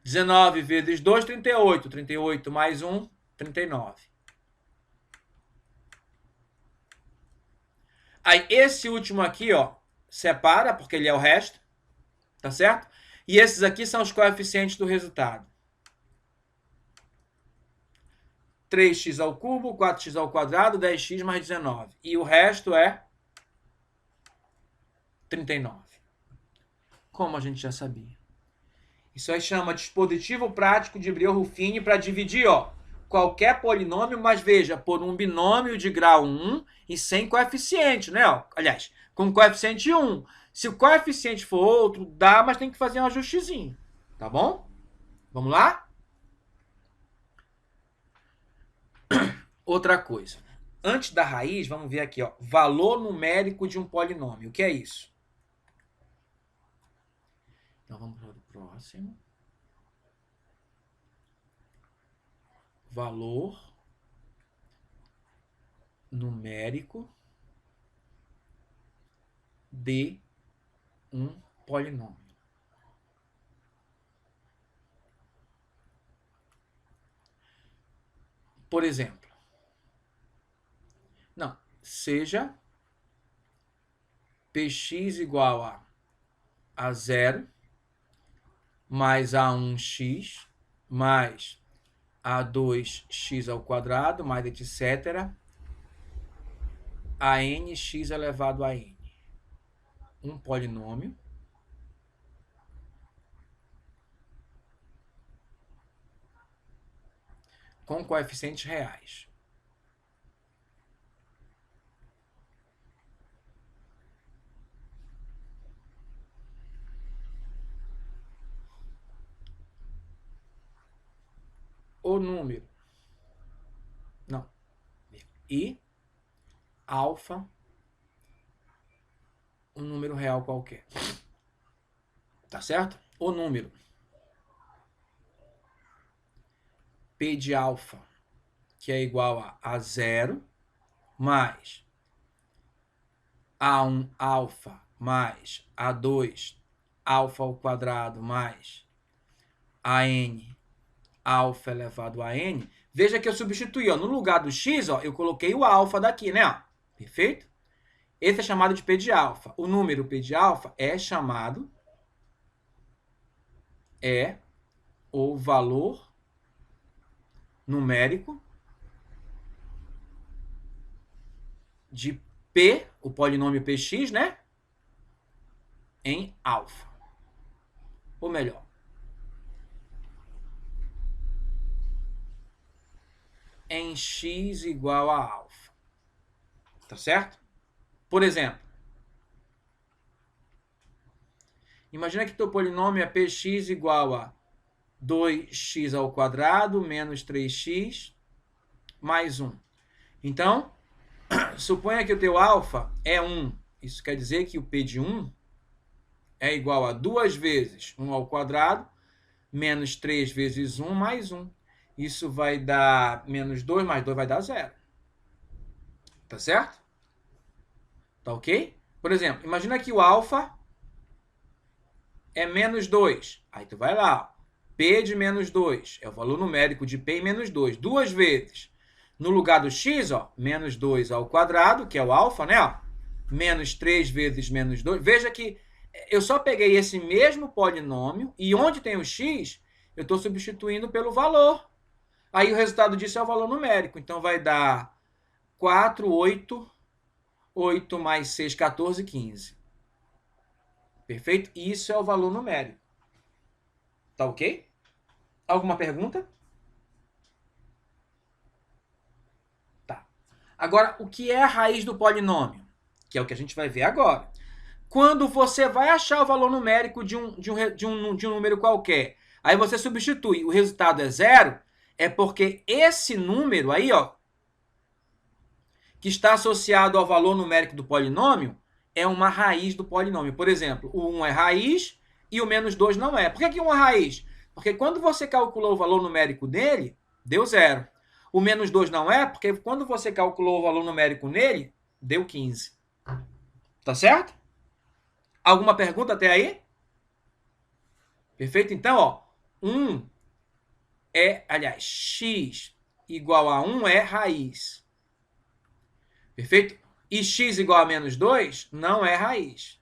19 vezes 2, 38. 38 mais 1, 39. Aí esse último aqui, ó, separa, porque ele é o resto. Tá certo? E esses aqui são os coeficientes do resultado. 3x ao cubo, 4x ao quadrado, 10x mais 19. E o resto é 39. Como a gente já sabia. Isso aí chama dispositivo prático de Briot-Ruffini para dividir, ó, qualquer polinômio, mas veja, por um binômio de grau 1 e sem coeficiente, né? Ó, aliás, com coeficiente 1. Se o coeficiente for outro, dá, mas tem que fazer um ajustezinho. Tá bom? Vamos lá? Outra coisa. Antes da raiz, vamos ver aqui, ó, valor numérico de um polinômio. O que é isso? Então vamos para o próximo. Valor numérico de um polinômio. Por exemplo, não, seja px igual a 0 mais a1x mais a2x ao quadrado mais etc. a nx elevado a n. Um polinômio com coeficientes reais. o número. Não. E alfa, um número real qualquer. Tá certo? O número P de alfa, que é igual a 0, mais A1 alfa, mais A2 alfa ao quadrado, mais AN alfa elevado a N. Veja que eu substituí, ó, no lugar do x, ó, eu coloquei o alfa daqui, né? Ó, perfeito? Esse é chamado de P de alfa. O número P de alfa é chamado, é o valor numérico de P, o polinômio Px, né? Em alfa. Ou melhor, em x igual a alfa. Tá certo? Por exemplo, imagina que teu polinômio é Px igual a 2x ao quadrado menos 3x mais 1. Então, suponha que o teu alfa é 1. Isso quer dizer que o P de 1 é igual a 2 vezes 1 ao quadrado menos 3 vezes 1 mais 1. Isso vai dar menos 2 mais 2 vai dar 0. Tá certo? Tá ok? Por exemplo, imagina que o alfa é menos 2. Aí tu vai lá, ó. P de menos 2 é o valor numérico de P em menos 2. 2 vezes. No lugar do x, ó, menos 2 ao quadrado, que é o alfa, né? Ó, menos 3 vezes menos 2. Veja que eu só peguei esse mesmo polinômio e onde tem o x, eu estou substituindo pelo valor. Aí o resultado disso é o valor numérico. Então vai dar 4, 8, 8 mais 6, 14, 15. Perfeito? Isso é o valor numérico. Tá ok? Alguma pergunta? Tá. Agora, o que é a raiz do polinômio? Que é o que a gente vai ver agora. Quando você vai achar o valor numérico de um número qualquer, aí você substitui, o resultado é 0, é porque esse número aí, ó, que está associado ao valor numérico do polinômio, é uma raiz do polinômio. Por exemplo, o 1 é raiz e o menos 2 não é. Por que 1 é raiz? Porque quando você calculou o valor numérico dele, deu 0. O menos 2 não é, porque quando você calculou o valor numérico nele, deu 15. Tá certo? Alguma pergunta até aí? Perfeito? Então, ó, 1 é, aliás, x igual a 1 é raiz. Perfeito? E x igual a menos 2 não é raiz.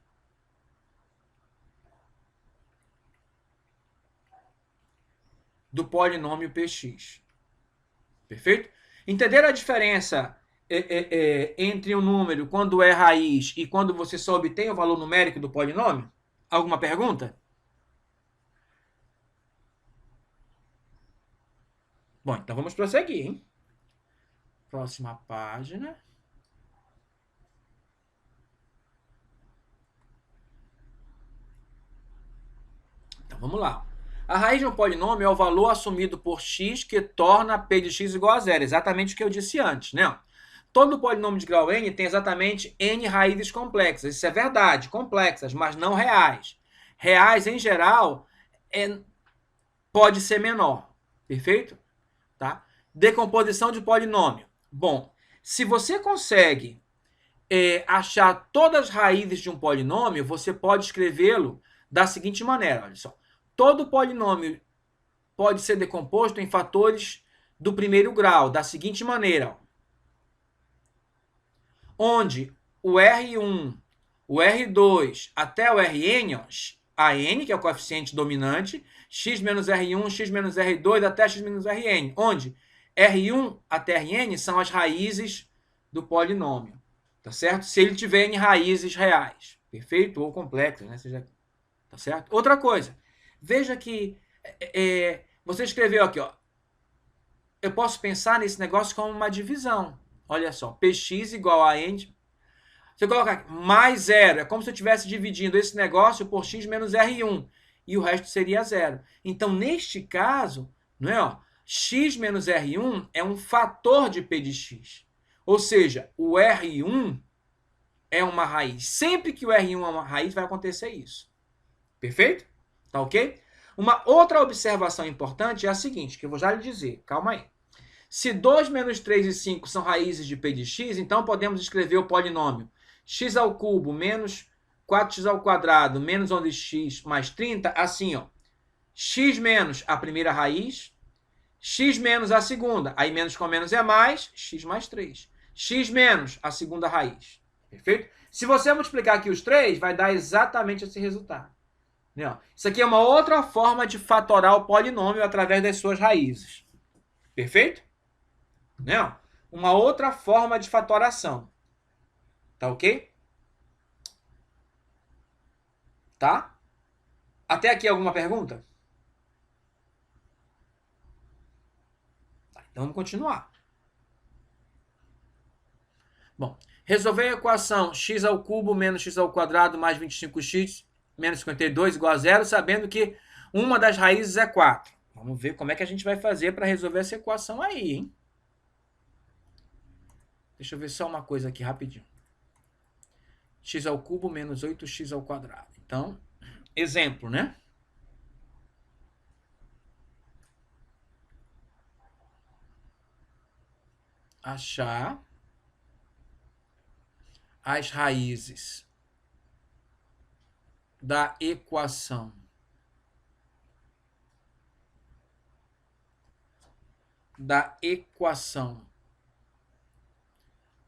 Do polinômio Px. Perfeito? Entenderam a diferença entre um número quando é raiz e quando você só obtém o valor numérico do polinômio? Alguma pergunta? Bom, então vamos prosseguir, hein? Próxima página. Então vamos lá. A raiz de um polinômio é o valor assumido por x que torna P de x igual a 0. Exatamente o que eu disse antes, né? Todo polinômio de grau n tem exatamente n raízes complexas. Isso é verdade, complexas, mas não reais. Reais, em geral, pode ser menor. Perfeito? Tá? Decomposição de polinômio. Bom, se você consegue achar todas as raízes de um polinômio, você pode escrevê-lo da seguinte maneira. Olha só. Todo polinômio pode ser decomposto em fatores do primeiro grau, da seguinte maneira. Onde o R1, o R2 até o Rn, ó, a n, que é o coeficiente dominante, x menos R1, x menos R2 até x menos Rn. Onde R1 até Rn são as raízes do polinômio. Tá certo? Se ele tiver em raízes reais. Perfeito? Ou complexas, né? Seja, tá certo? Outra coisa. Veja que você escreveu aqui, ó. Eu posso pensar nesse negócio como uma divisão. Olha só, Px igual a n. Você coloca aqui, mais 0. É como se eu estivesse dividindo esse negócio por x menos R1. E o resto seria 0. Então, neste caso, não é, ó, x menos R1 é um fator de P de x. Ou seja, o R1 é uma raiz. Sempre que o R1 é uma raiz, vai acontecer isso. Perfeito? Tá ok? Uma outra observação importante é a seguinte, que eu vou já lhe dizer. Calma aí. Se 2 menos 3 e 5 são raízes de P de x, então podemos escrever o polinômio x ao cubo menos 4x ao quadrado menos 11x mais 30, assim, ó. X menos a primeira raiz, x menos a segunda, aí menos com menos é mais, x mais 3. X menos a segunda raiz. Perfeito? Se você multiplicar aqui os 3, vai dar exatamente esse resultado. Isso aqui é uma outra forma de fatorar o polinômio através das suas raízes. Perfeito? Uma outra forma de fatoração. Tá ok? Tá? Até aqui alguma pergunta? Tá, então vamos continuar. Bom, resolver a equação x ao cubo menos x ao quadrado mais 25x menos 52 igual a zero, sabendo que uma das raízes é 4. Vamos ver como é que a gente vai fazer para resolver essa equação aí, hein? Deixa eu ver só uma coisa aqui rapidinho. X ao cubo menos 8x ao quadrado. Então, exemplo, né? Achar as raízes da equação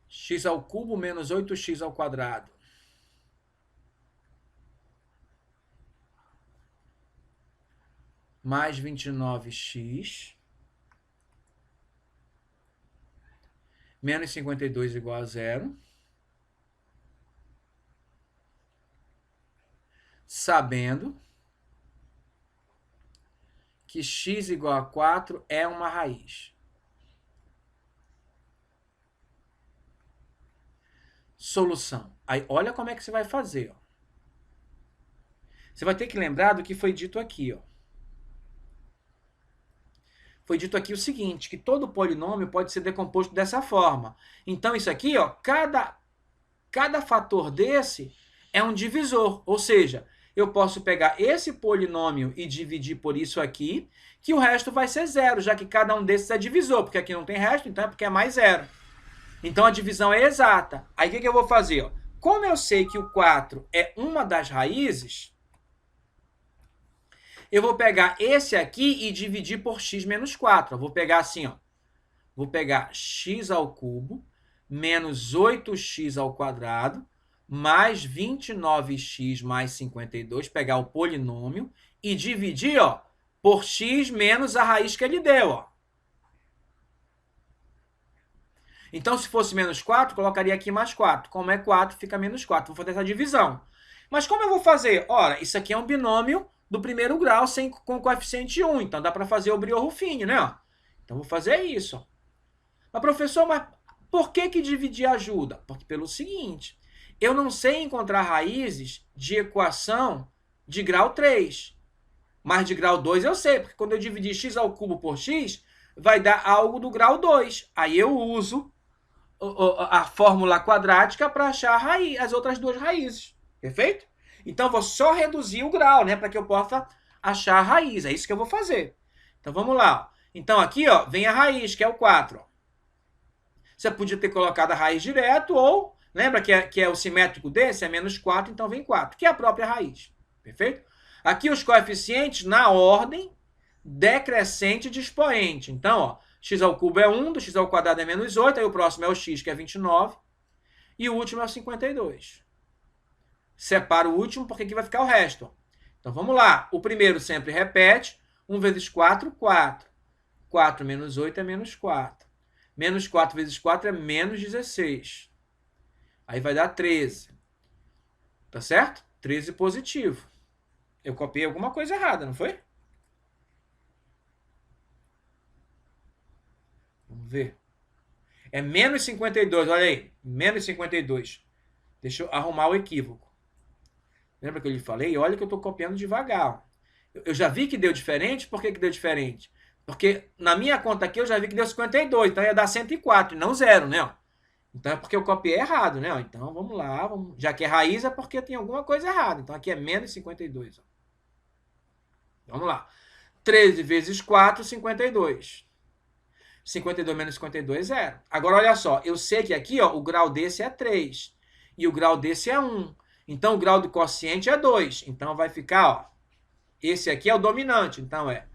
x ao cubo menos 8x ao quadrado mais 29x menos 52 igual a zero, sabendo que x igual a 4 é uma raiz. Solução. Aí, olha como é que você vai fazer. Ó. Você vai ter que lembrar do que foi dito aqui. Ó. Foi dito aqui o seguinte, que todo polinômio pode ser decomposto dessa forma. Então, isso aqui, ó, cada fator desse é um divisor. Ou seja, eu posso pegar esse polinômio e dividir por isso aqui, que o resto vai ser zero, já que cada um desses é divisor, porque aqui não tem resto, então é porque é mais zero. Então a divisão é exata. Aí o que eu vou fazer? Ó? Como eu sei que o 4 é uma das raízes, eu vou pegar esse aqui e dividir por x menos 4. Eu vou pegar assim, ó. Vou pegar x ao cubo menos 8x ao quadrado mais 29x mais 52, pegar o polinômio e dividir, ó, por x menos a raiz que ele deu, ó. Então, se fosse menos 4, colocaria aqui mais 4. Como é 4, fica menos 4. Vou fazer essa divisão. Mas como eu vou fazer? Ora, isso aqui é um binômio do primeiro grau com coeficiente 1. Então, dá para fazer o Briot-Ruffini, né? Então, vou fazer isso. Ó. Mas, professor, mas por que dividir ajuda? Porque pelo seguinte, eu não sei encontrar raízes de equação de grau 3. Mas de grau 2 eu sei, porque quando eu dividir x ao cubo por x, vai dar algo do grau 2. Aí eu uso a fórmula quadrática para achar as outras duas raízes. Perfeito? Então, vou só reduzir o grau, né? Para que eu possa achar a raiz. É isso que eu vou fazer. Então, vamos lá. Então, aqui, ó, vem a raiz, que é o 4. Você podia ter colocado a raiz direto, ou, lembra que é o simétrico desse? É menos 4, então vem 4, que é a própria raiz. Perfeito? Aqui os coeficientes na ordem decrescente de expoente. Então, ó, x ao cubo é 1, do x ao quadrado é menos 8, aí o próximo é o x, que é 29, e o último é o 52. Separa o último, porque aqui vai ficar o resto. Então, vamos lá. O primeiro sempre repete. 1 vezes 4, 4. 4 menos 8 é menos 4. Menos 4 vezes 4 é menos 16. Aí vai dar 13. Tá certo? 13 positivo. Eu copiei alguma coisa errada, não foi? Vamos ver. É menos 52, olha aí. Menos 52. Deixa eu arrumar o equívoco. Lembra que eu lhe falei? Olha que eu estou copiando devagar. Eu já vi que deu diferente. Por que deu diferente? Porque na minha conta aqui eu já vi que deu 52, então ia dar 104, e não 0, né? Então é porque eu copiei errado, né? Então vamos lá, já que é raiz é porque tem alguma coisa errada. Então aqui é menos 52. Vamos lá. 13 vezes 4, 52. 52 menos 52, 0. Agora, olha só. Eu sei que aqui ó, o grau desse é 3. E o grau desse é 1. Então, o grau do quociente é 2. Então, vai ficar, ó. Esse aqui é o dominante. Então, é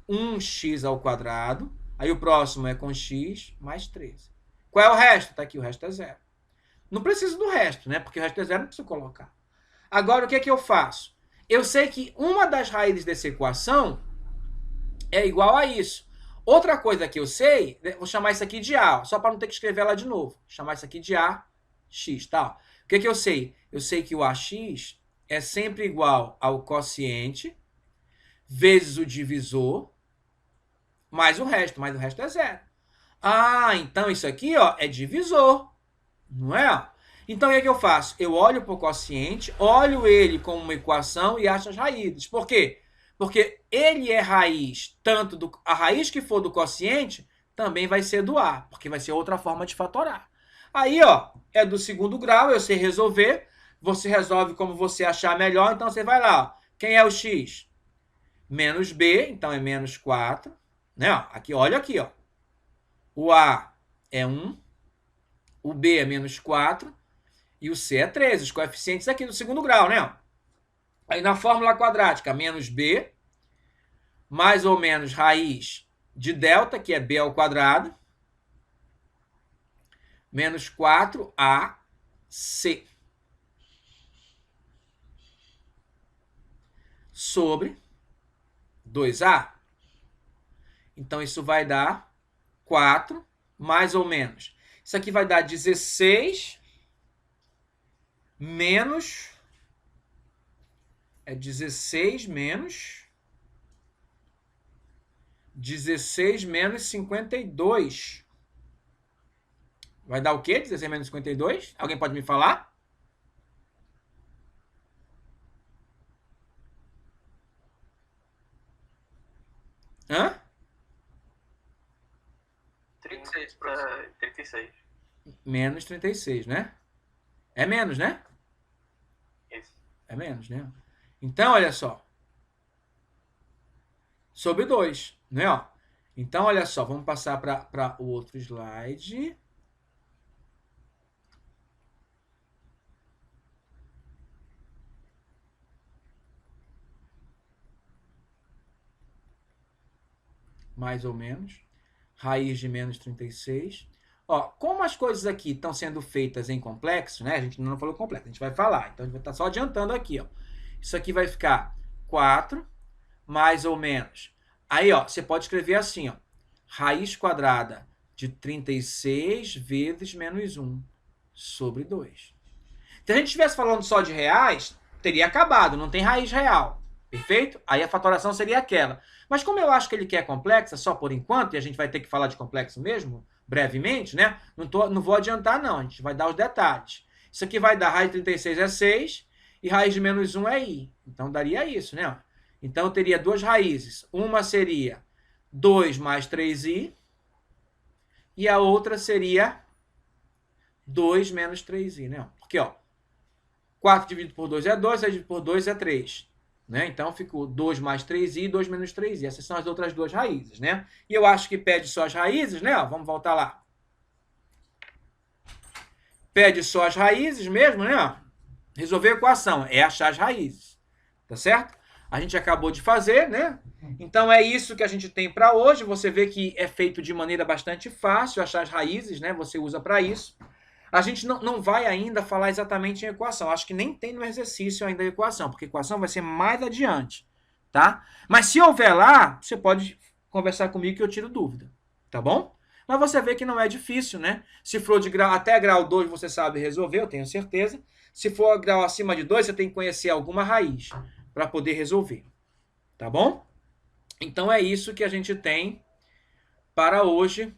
1x ao quadrado. Aí, o próximo é com x mais 13. Qual é o resto? Está aqui, o resto é 0. Não preciso do resto, né? Porque o resto é 0, não preciso colocar. Agora, o que é que eu faço? Eu sei que uma das raízes dessa equação é igual a isso. Outra coisa que eu sei, vou chamar isso aqui de A, só para não ter que escrever ela de novo. Vou chamar isso aqui de AX, tá? O que é que eu sei? Eu sei que o AX é sempre igual ao quociente vezes o divisor mais o resto, mas o resto é 0. Ah, então isso aqui ó, é divisor, não é? Então o que é que eu faço? Eu olho para o quociente, olho ele como uma equação e acho as raízes. Por quê? Porque ele é raiz, tanto a raiz que for do quociente, também vai ser do A, porque vai ser outra forma de fatorar. Aí, ó, é do segundo grau, eu sei resolver, você resolve como você achar melhor, então você vai lá, ó. Quem é o x? Menos b, então é menos 4, né? Aqui, olha aqui, ó. O A é 1, o B é menos 4 e o C é 13, os coeficientes aqui do segundo grau, né? Aí na fórmula quadrática, menos b, mais ou menos raiz de delta, que é b ao quadrado, menos 4ac, sobre 2a. Então, isso vai dar 4, mais ou menos. Isso aqui vai dar 16 menos... É 16 menos 52. Vai dar o quê? 16 menos 52? Alguém pode me falar? Hã? 36, professor. 36. Menos 36, né? É menos, né? Isso. É menos, né? Então, olha só. Sobre 2, né? Ó. Então, olha só. Vamos passar para o outro slide. Mais ou menos. Raiz de menos 36. Ó, como as coisas aqui estão sendo feitas em complexo, né? A gente não falou complexo, a gente vai falar. Então, a gente vai estar só adiantando aqui, ó. Isso aqui vai ficar 4, mais ou menos. Aí, ó, você pode escrever assim, ó. Raiz quadrada de 36 vezes menos 1 sobre 2. Se a gente estivesse falando só de reais, teria acabado, não tem raiz real. Perfeito? Aí a fatoração seria aquela. Mas como eu acho que ele quer complexa, só por enquanto, e a gente vai ter que falar de complexo mesmo, brevemente, né? Não vou adiantar, não. A gente vai dar os detalhes. Isso aqui vai dar raiz de 36 é 6 e raiz de menos 1 é i. Então, daria isso, né? Então, eu teria duas raízes. Uma seria 2 mais 3i e a outra seria 2 menos 3i, né? Porque, ó, 4 dividido por 2 é 2, 6 dividido por 2 é 3. Né? Então, ficou 2 mais 3i e 2 menos 3i. Essas são as outras duas raízes, né? E eu acho que pede só as raízes, né? Ó, vamos voltar lá. Pede só as raízes mesmo, né? Resolver a equação é achar as raízes. Tá certo? A gente acabou de fazer, né? Então, é isso que a gente tem para hoje. Você vê que é feito de maneira bastante fácil achar as raízes, né? Você usa para isso. A gente não vai ainda falar exatamente em equação. Acho que nem tem no exercício ainda a equação, porque a equação vai ser mais adiante, tá? Mas se houver lá, você pode conversar comigo que eu tiro dúvida, tá bom? Mas você vê que não é difícil, né? Se for de grau, até grau 2 você sabe resolver, eu tenho certeza. Se for grau acima de 2, você tem que conhecer alguma raiz para poder resolver, tá bom? Então é isso que a gente tem para hoje.